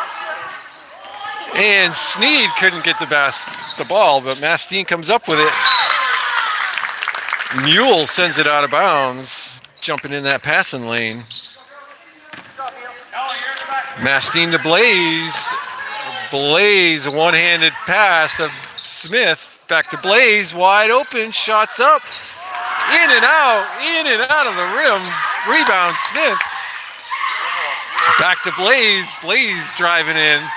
B: And Sneed couldn't get the ball, but Mastine comes up with it. Mule sends it out of bounds, jumping in that passing lane. Mastine to Blaze. Blaze, one-handed pass to Smith. Back to Blaze, wide open, shots up. In and out of the rim. Rebound, Smith. Back to Blaze. Blaze driving in.
C: Go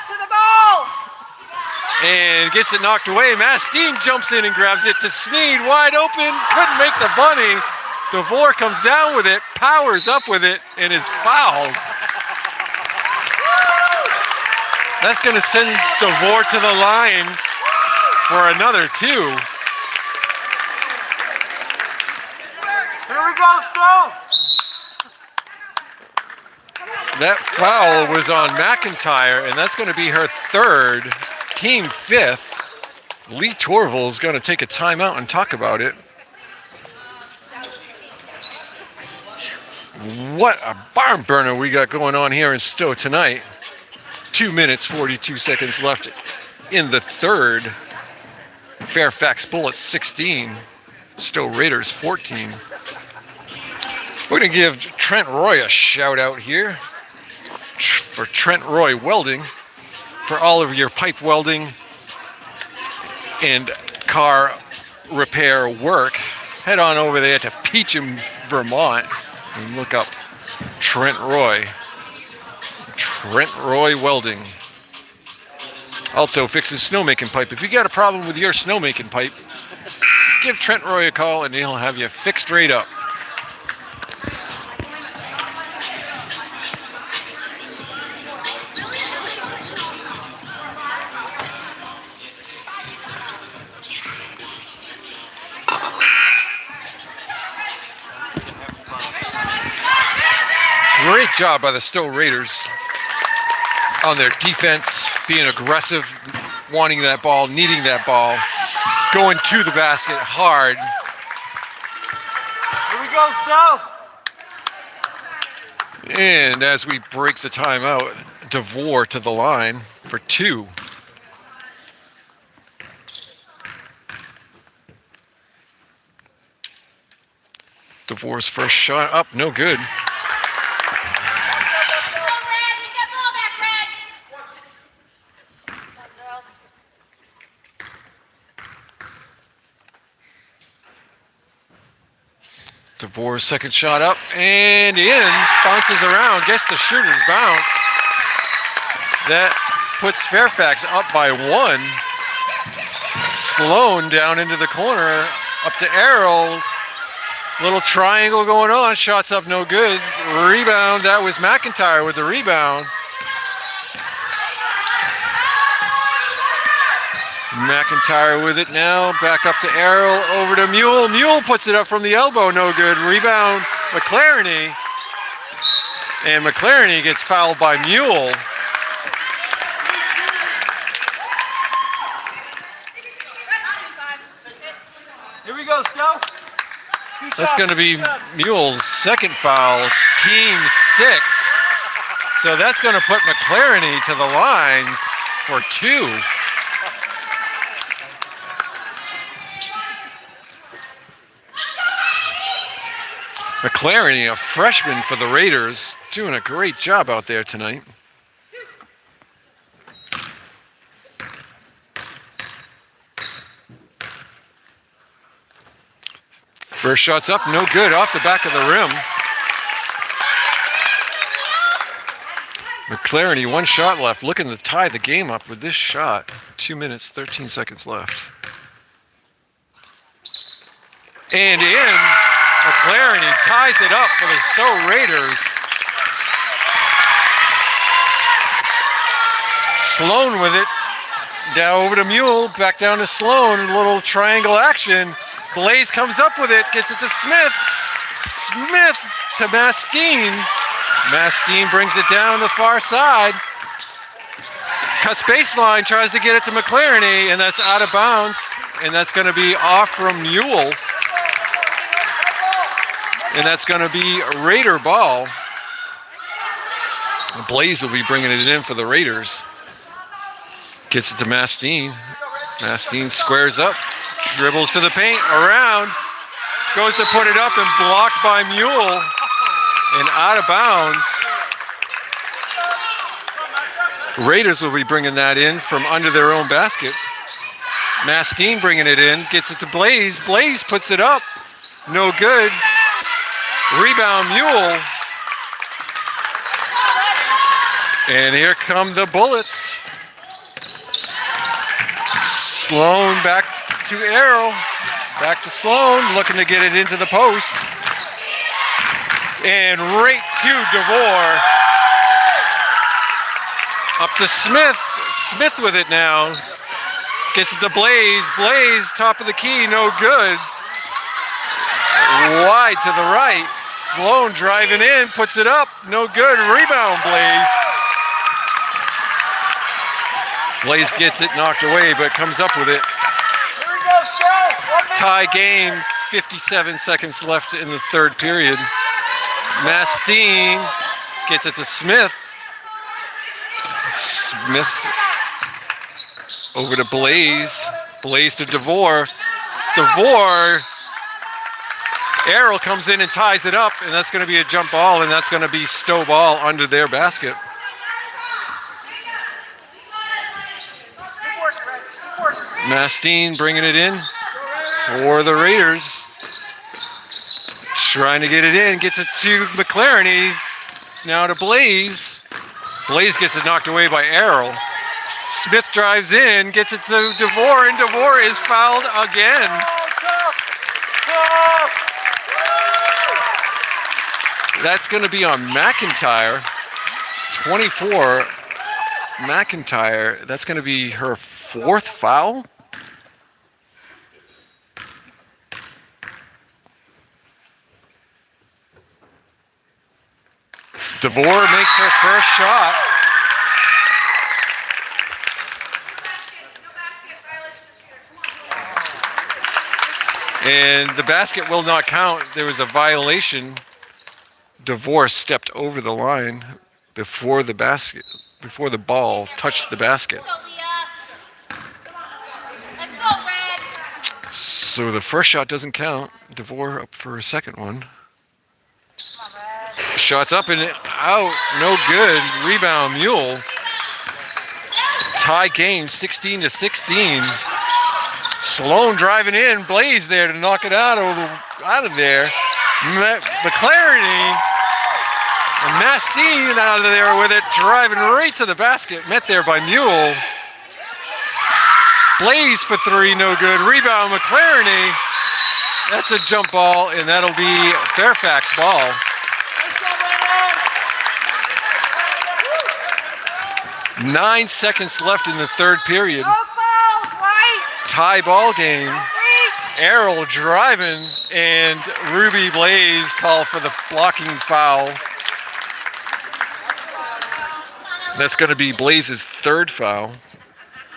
C: to the ball.
B: And gets it knocked away. Mastine jumps in and grabs it to Sneed. Wide open. Couldn't make the bunny. DeVore comes down with it, powers up with it, and is fouled. That's going to send DeVore to the line for another 2.
C: Here we go, Stowe.
B: That foul was on McIntyre, and that's going to be her 3rd, team 5th. Lee Torval is going to take a timeout and talk about it. What a barn burner we got going on here in Stowe tonight. 2 minutes, 42 seconds left in the 3rd. Fairfax Bullets 16, Stowe Raiders 14. We're going to give Trent Roy a shout out here for Trent Roy Welding for all of your pipe welding and car repair work. Head on over there to Peacham, Vermont and look up Trent Roy. Trent Roy Welding. Also fixes snowmaking pipe. If you got a problem with your snowmaking pipe, give Trent Roy a call and he'll have you fixed right up. Great job by the Stowe Raiders on their defense, being aggressive, wanting that ball, needing that ball, going to the basket hard.
C: Here we go, Stowe.
B: And as we break the timeout, DeVore to the line for 2. DeVore's first shot up, no good. DeVore's second shot up and in, bounces around, gets the shooter's bounce. That puts Fairfax up by 1. Sloan down into the corner, up to Errol. Little triangle going on, shots up no good. Rebound, that was McIntyre with the rebound. McIntyre with it now, back up to Errol, over to Mule. Mule puts it up from the elbow, no good. Rebound, McLareny. And McLareny gets fouled by Mule.
C: Here we go, Stowe.
B: That's going to be Mule's second foul, team 6. So that's going to put McLareny to the line for 2. McLareny, a freshman for the Raiders, doing a great job out there tonight. First shot's up, no good, off the back of the rim. McLareny, 1 shot left, looking to tie the game up with this shot. 2 minutes, 13 seconds left. And in. McLareny ties it up for the Stowe Raiders. Sloan with it. Down over to Mule, back down to Sloan. A little triangle action. Blaze comes up with it, gets it to Smith. Smith to Mastine. Mastine brings it down the far side. Cuts baseline, tries to get it to McLareny, and that's out of bounds. And that's going to be off from Mule. And that's going to be a Raider ball. Blaze will be bringing it in for the Raiders. Gets it to Mastine. Mastine squares up, dribbles to the paint, around, goes to put it up and blocked by Mule and out of bounds. Raiders will be bringing that in from under their own basket. Mastine bringing it in, gets it to Blaze. Blaze puts it up, no good. Rebound Mule. And here come the Bullets. Sloan back to Arrow. Back to Sloan, looking to get it into the post. And right to DeVore. Up to Smith. Smith with it now. Gets it to Blaze. Blaze, top of the key, no good. Wide to the right. Sloan driving in, puts it up, no good. Rebound, Blaze. Blaze gets it knocked away, but comes up with it.
C: Here we go, Stowe.
B: Tie game, 57 seconds left in the third period. Mastine gets it to Smith. Smith over to Blaze. Blaze to DeVore. DeVore. Errol comes in and ties it up, and that's going to be a jump ball, and that's going to be Stowe ball under their basket. Mastine bringing it in for the Raiders. Trying to get it in, gets it to McLaren. Now to Blaze. Blaze gets it knocked away by Errol. Smith drives in, gets it to DeVore, and DeVore is fouled again. That's going to be on McIntyre. 24, McIntyre. That's going to be her fourth foul. DeVore makes her first shot. And the basket will not count. There was a violation. DeVore stepped over the line before the basket, before the ball touched the basket. So the first shot doesn't count. DeVore up for a second one. Shots up and out, no good. Rebound Mule. Tie game, 16-16. Sloan driving in, Blaze there to knock it out of there. McLaren and Mastine out of there with it, driving right to the basket. Met there by Mule. Blaze for three, no good. Rebound McLaren. That's a jump ball, and that'll be Fairfax ball. 9 seconds left in the third period.
C: No fouls, White.
B: Tie ball game. Errol driving, and Ruby Blaze called for the blocking foul. That's going to be Blaze's third foul.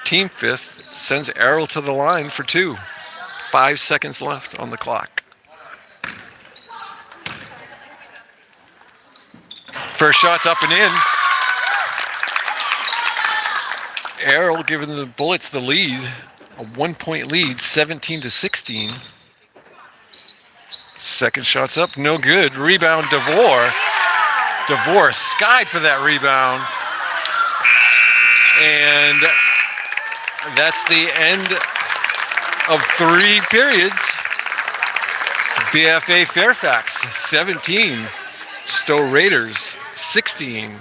B: Team fifth, sends Errol to the line for two. 5 seconds left on the clock. First shot's up and in. Errol giving the Bullets the lead, a 1 point lead, 17-16. Second shot's up, no good. Rebound DeVore. DeVore skied for that rebound. And that's the end of 3 periods. BFA Fairfax 17, Stowe Raiders 16.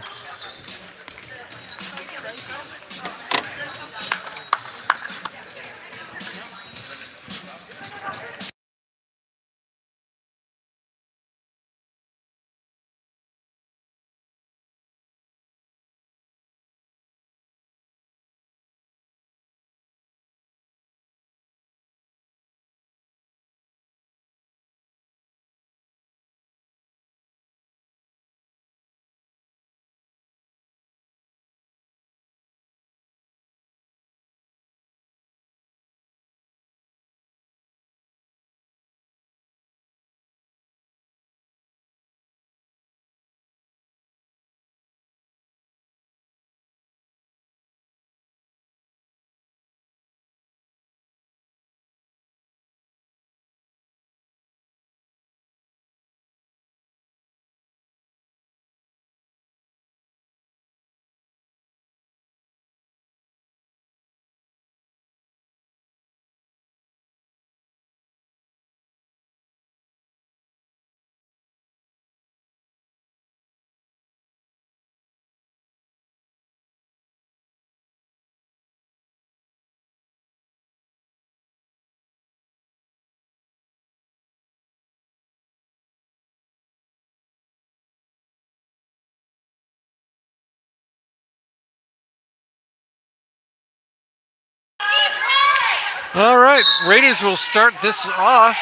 B: All right, Raiders will start this off,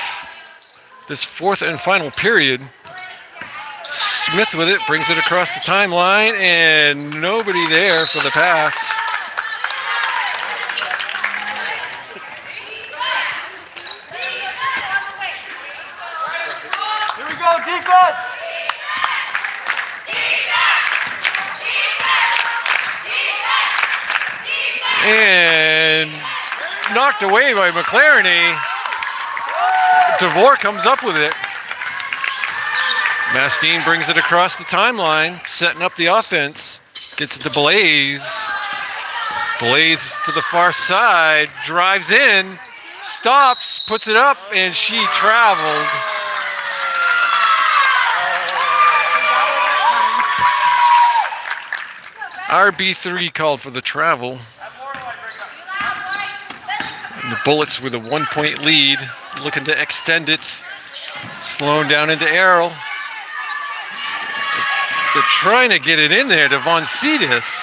B: this fourth and final period. Smith with it, brings it across the timeline, and nobody there for the pass.
C: Here we go, defense!
B: And knocked away by McLaren. DeVore comes up with it. Mastine brings it across the timeline, setting up the offense. Gets it to Blaze. Blaze to the far side, drives in, stops, puts it up, and she traveled. RB3 called for the travel. And the Bullets with a 1-point lead, looking to extend it. Slowing down into Errol. They're trying to get it in there to Von Cetus.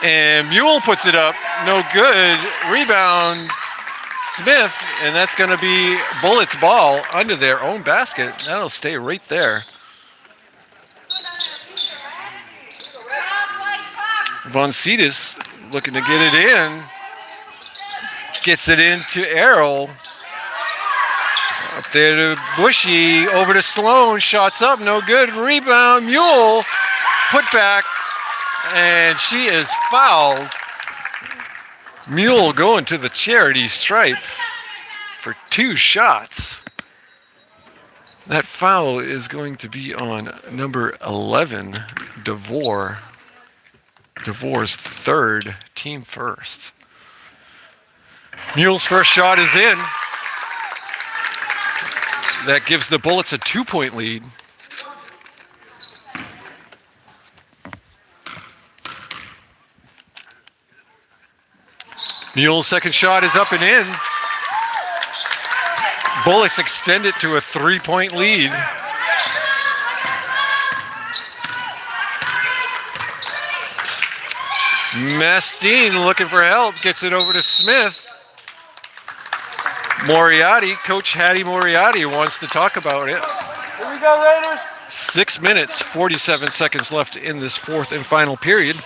B: And Mule puts it up, no good. Rebound, Smith, and that's going to be Bullets' ball under their own basket. That'll stay right there. Von Cetus looking to get it in. Gets it into Errol. Up there to Bushy, over to Sloan, shots up, no good. Rebound, Mule, put back, and she is fouled. Mule going to the charity stripe for 2 shots. That foul is going to be on number 11, DeVore. DeVore's 3rd, team first. Mule's first shot is in. That gives the Bullets a 2-point lead. Mule's second shot is up and in. Bullets extend it to a 3-point lead. Mastine looking for help, gets it over to Smith. Moriarty, Coach Hattie Moriarty wants to talk about it.
C: Here we go, Raiders!
B: 6 minutes, 47 seconds left in this fourth and final period.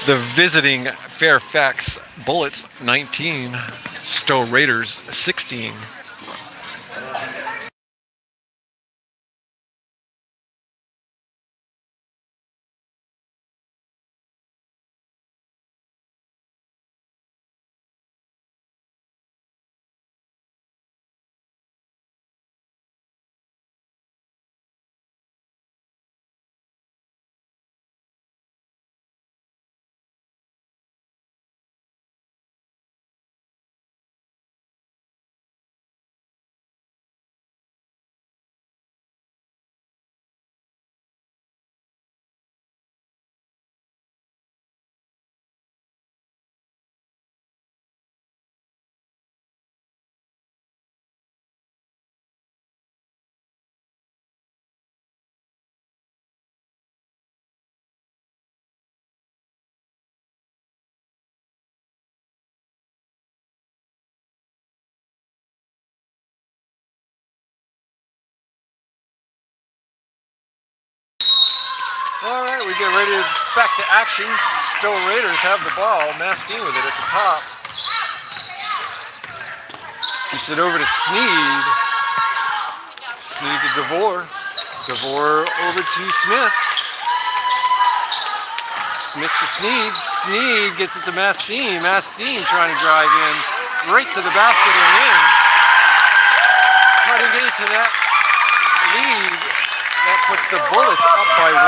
B: The visiting Fairfax Bullets 19, Stowe Raiders 16. All right, we get ready to back to action. Stowe Raiders have the ball. Mastine with it at the top. Gets it over to Sneed. Sneed to DeVore. DeVore over to Smith. Smith to Sneed. Sneed gets it to Mastine. Mastine trying to drive in right to the basket and in. Cutting into that lead. That puts the Bullets up by 1.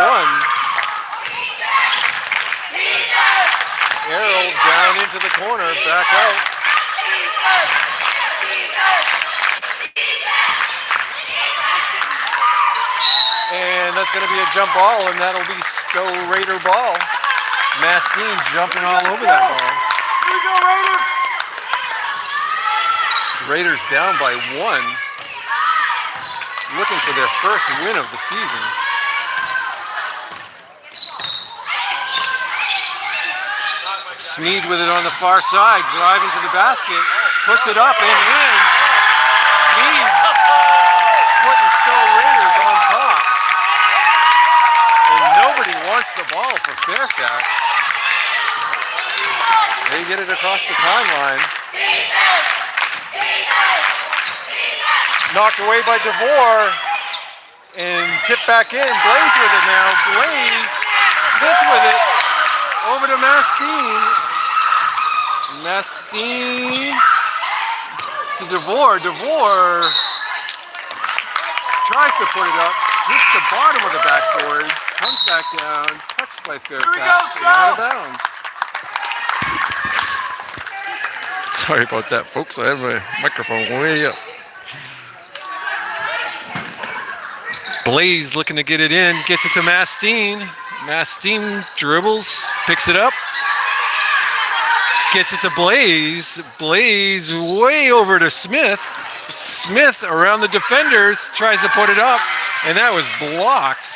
B: Errol down into the corner, back out. And that's going to be a jump ball, and that'll be Stowe Raider ball. Mastine jumping all over that ball.
C: Here we go, Raiders!
B: Raiders down by 1. Looking for their first win of the season. Sneed with it on the far side, driving to the basket, puts it up and in. Sneed putting Stowe Raiders on top. And nobody wants the ball for Fairfax. They get it across the timeline. Knocked away by DeVore and tipped back in. Blaze with it now. Blaze, Smith with it. Over to Mastine. Mastine to DeVore. DeVore tries to put it up. Hits the bottom of the backboard. Comes back down. Touched by Fairfax. And out of bounds. Sorry about that, folks. I have my microphone way up. Blaze looking to get it in. Gets it to Mastine. Mastine dribbles. Picks it up. Gets it to Blaze. Blaze way over to Smith. Smith around the defenders. Tries to put it up. And that was blocked.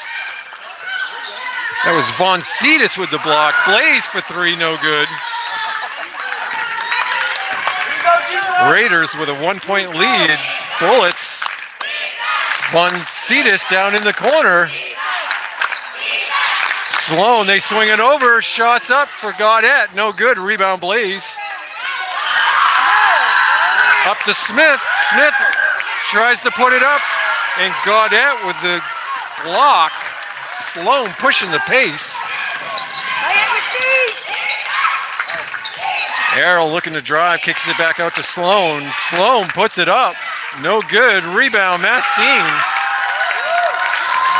B: That was Von Cetus with the block. Blaze for three, no good. Raiders with a 1-point lead. Bullets. Von Cetus down in the corner. Sloan, they swing it over. Shots up for Gaudette. No good. Rebound Blaze. Up to Smith. Smith tries to put it up. And Gaudette with the block. Sloan pushing the pace. Errol looking to drive, kicks it back out to Sloan. Sloan puts it up. No good. Rebound, Mastine.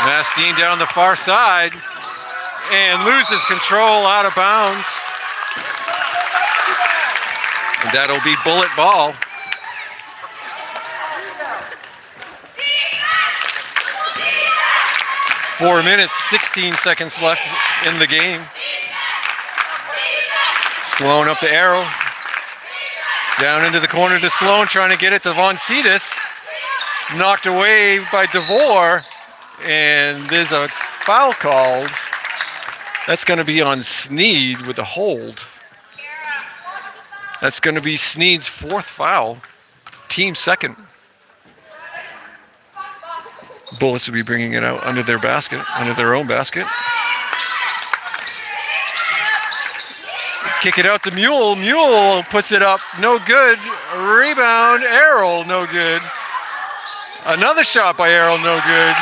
B: Mastine down the far side and loses control out of bounds. And that'll be bullet ball. Four minutes, 16 seconds left in the game. Sloan up to Arrow. Down into the corner to Sloan, trying to get it to Von Cetus. Knocked away by DeVore. And there's a foul called. That's going to be on Sneed with a hold. That's going to be Sneed's fourth foul. Team second. Bullets will be bringing it out under their basket, under their own basket. Kick it out to Mule. Mule puts it up. No good. Rebound. Errol. No good. Another shot by Errol. No good.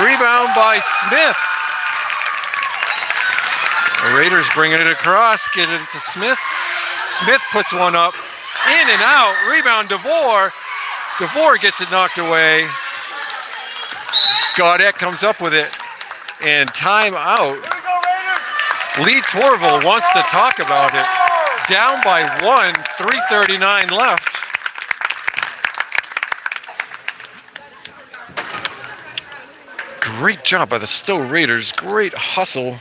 B: Rebound by Smith. The Raiders bringing it across. Get it to Smith. Smith puts one up. In and out. Rebound DeVore. DeVore gets it knocked away. Gaudette comes up with it. And timeout. Lee Torval wants to talk about it. Down by one, 3:39 left. Great job by the Stowe Raiders. Great hustle.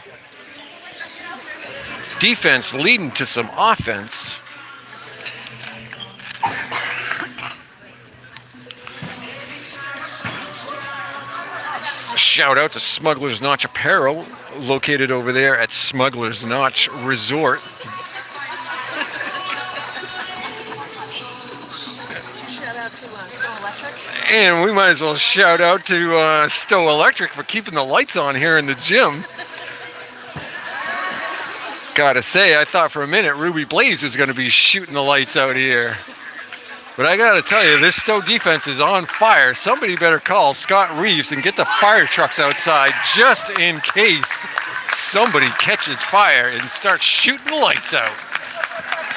B: Defense leading to some offense. Shout out to Smuggler's Notch Apparel, located over there at Smuggler's Notch Resort.
C: Shout out to Stowe Electric.
B: And we might as well shout out to Stowe Electric for keeping the lights on here in the gym. Gotta say, I thought for a minute Ruby Blaze was going to be shooting the lights out here. But I gotta tell you, this Stowe defense is on fire. Somebody better call Scott Reeves and get the fire trucks outside just in case somebody catches fire and starts shooting the lights out.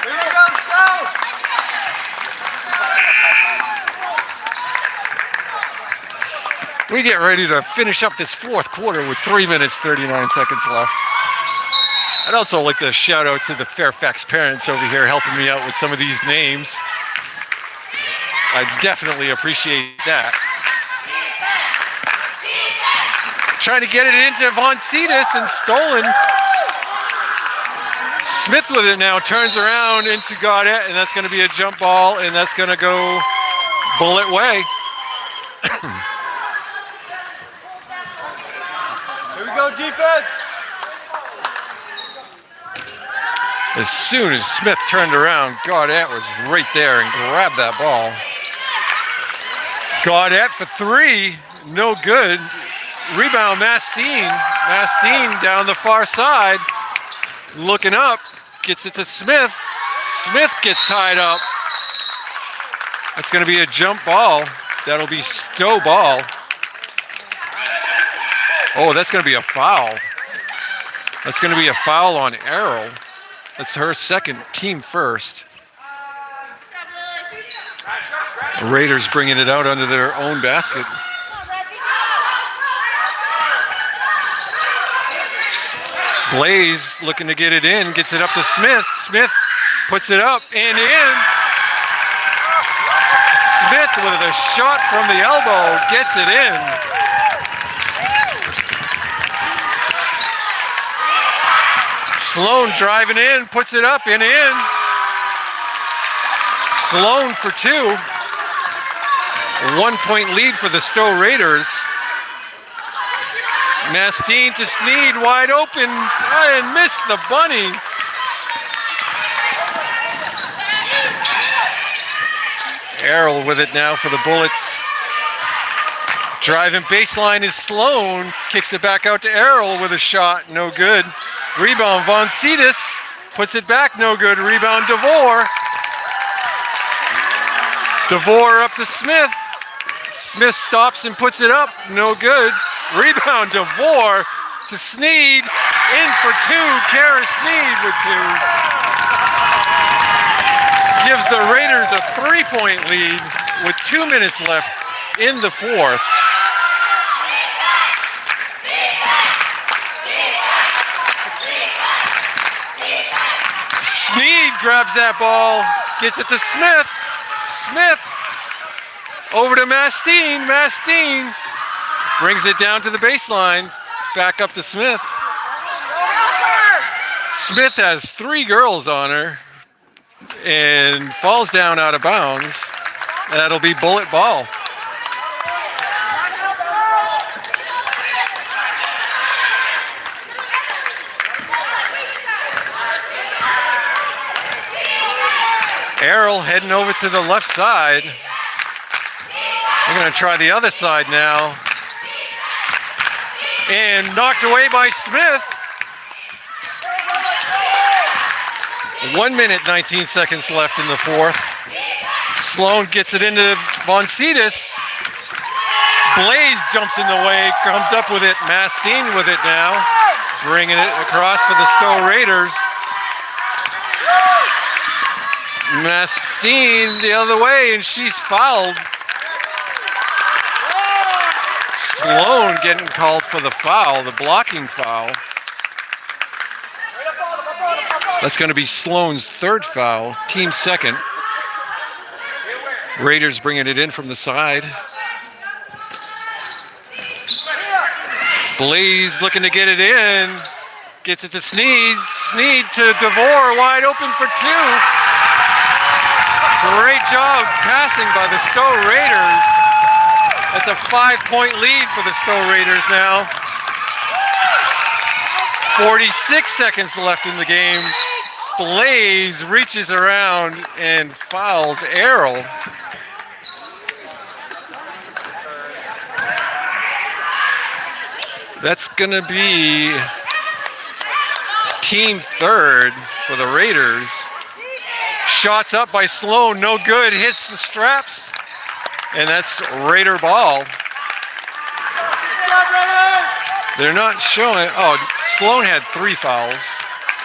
C: Here we go, Stowe!
B: We get ready to finish up this fourth quarter with 3 minutes, 39 seconds left. I'd also like to shout out to the Fairfax parents over here helping me out with some of these names. I definitely appreciate that. Trying to get it into Von Cetus and stolen. Smith with it now, turns around into Gaudette, and that's going to be a jump ball, and that's going to go bullet way.
C: Here we go, defense!
B: As soon as Smith turned around, Gaudette was right there and grabbed that ball. Gaudette for three, no good. Rebound, Mastine. Mastine down the far side, looking up, gets it to Smith. Smith gets tied up. That's going to be a jump ball. That'll be Stowe ball. Oh, that's going to be a foul. That's going to be a foul on Errol. That's her second, team first. Raiders bringing it out under their own basket. Blaze looking to get it in, gets it up to Smith. Smith puts it up and in. Smith with a shot from the elbow, gets it in. Sloan driving in, puts it up and in. Sloan for two. 1 point lead for the Stowe Raiders. Mastine to Sneed, wide open, and missed the bunny. Errol with it now for the Bullets. Driving baseline is Sloan, kicks it back out to Errol with a shot, no good. Rebound, Von Cetus puts it back, no good. Rebound, DeVore. DeVore up to Smith. Smith stops and puts it up, no good. Rebound, DeVore to Sneed. In for two, Kara Sneed with two. Gives the Raiders a 3-point lead with 2 minutes left in the fourth. Sneed grabs that ball, gets it to Smith. Smith over to Mastine. Mastine brings it down to the baseline. Back up to Smith. Smith has three girls on her and falls down out of bounds. That'll be Bullet ball. Errol heading over to the left side. They're going to try the other side now. And knocked away by Smith. 1 minute, 19 seconds left in the fourth. Sloan gets it into Von Cetus. Blaze jumps in the way, comes up with it. Mastine with it now. Bringing it across for the Stowe Raiders. Mastine the other way, and she's fouled. Sloan getting called for the foul, the blocking foul. That's going to be Sloan's third foul, team second. Raiders bringing it in from the side. Blaze looking to get it in. Gets it to Sneed. Sneed to DeVore, wide open for two. Great job passing by the Stowe Raiders. That's a 5-point lead for the Stowe Raiders now. 46 seconds left in the game. Blaze reaches around and fouls Errol. That's going to be team third for the Raiders. Shots up by Sloan, no good, hits the straps, and that's Raider ball. They're not showing, oh, Sloan had 3 fouls,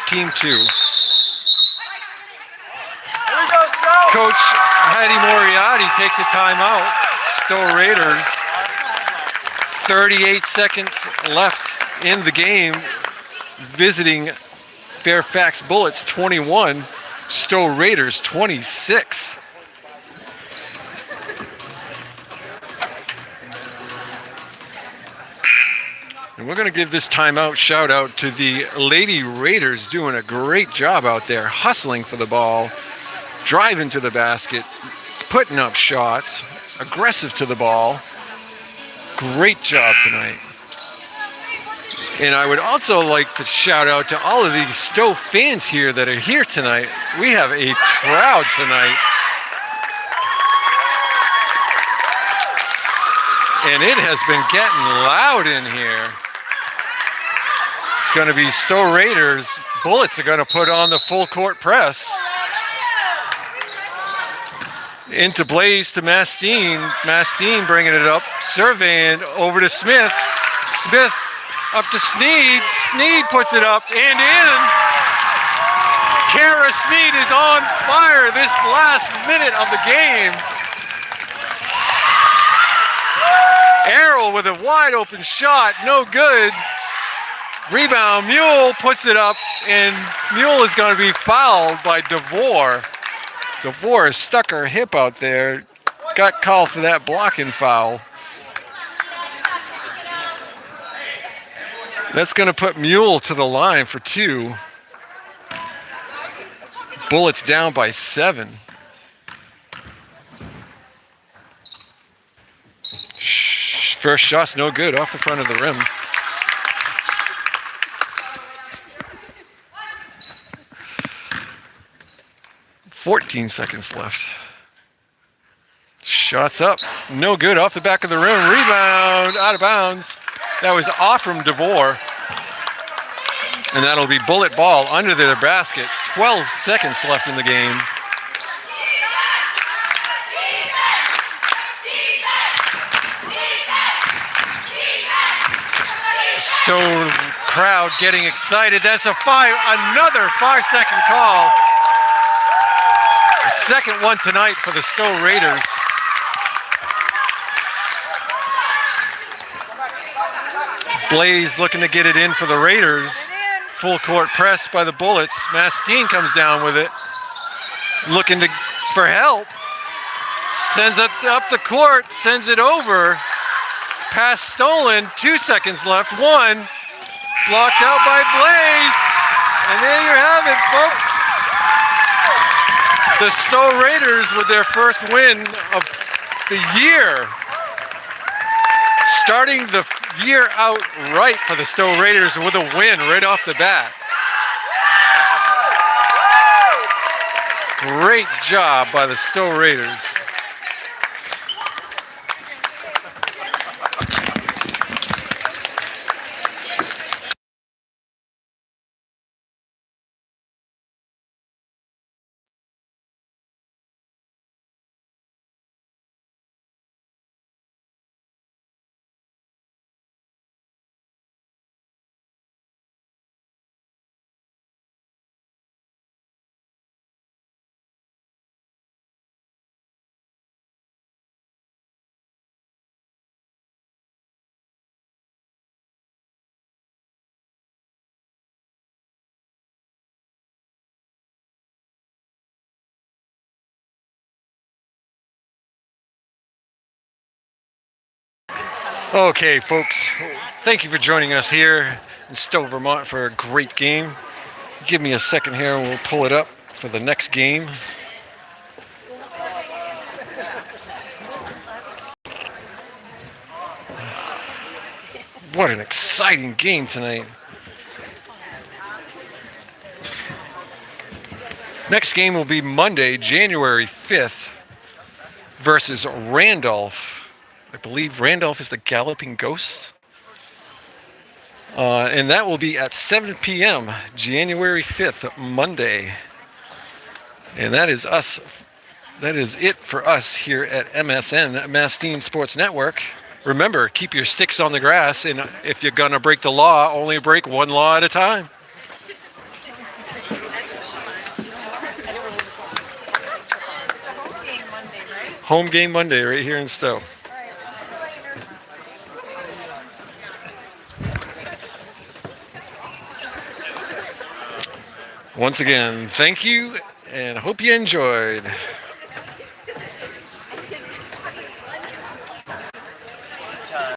B: team 2. Coach Hattie Moriarty takes a timeout. Stowe Raiders, 38 seconds left in the game, visiting Fairfax Bullets 21. Stowe Raiders 26. And we're going to give this timeout shout out to the Lady Raiders, doing a great job out there, hustling for the ball, driving to the basket, putting up shots, aggressive to the ball. Great job tonight. And I would also like to shout out to all of these Stowe fans here that are here tonight. We have a crowd tonight. And it has been getting loud in here. It's going to be Stowe Raiders. Bullets are going to put on the full court press. Into Blaze to Mastine. Mastine bringing it up. Surveying over to Smith. Smith up to Sneed. Sneed puts it up and in. Kara Sneed is on fire this last minute of the game. Errol with a wide open shot, no good. Rebound, Mule puts it up, and Mule is going to be fouled by DeVore. DeVore stuck her hip out there, got called for that blocking foul. That's going to put Mule to the line for 2. Bullets down by 7. First shot's no good, off the front of the rim. "14 seconds left. Shots up, no good, off the back of the rim. Rebound, out of bounds. That was off from DeVore. And that'll be bullet ball under the basket. 12 seconds left in the game. Stowe crowd getting excited. That's another 5-second call. The second one tonight for the Stowe Raiders. Blaze looking to get it in for the Raiders. Full court press by the Bullets. Mastine comes down with it. Looking for help. Sends it up the court, sends it over. Pass stolen, 2 seconds left. 1 blocked out by Blaze. And there you have it, folks. The Stowe Raiders with their first win of the year. Starting the year out right for the Stowe Raiders with a win right off the bat. Great job by the Stowe Raiders. Okay, folks, thank you for joining us here in Stowe, Vermont for a great game. Give me a second here and we'll pull it up for the next game. What an exciting game tonight. Next game will be Monday, January 5th versus Randolph. I believe Randolph is the Galloping Ghost. And that will be at 7 p.m., January 5th, Monday. And that is us. That is it for us here at MSN, Mastine Sports Network. Remember, keep your sticks on the grass, and if you're going to break the law, only break one law at a time. Home game Monday right here in Stowe. Once again, thank you, and hope you enjoyed.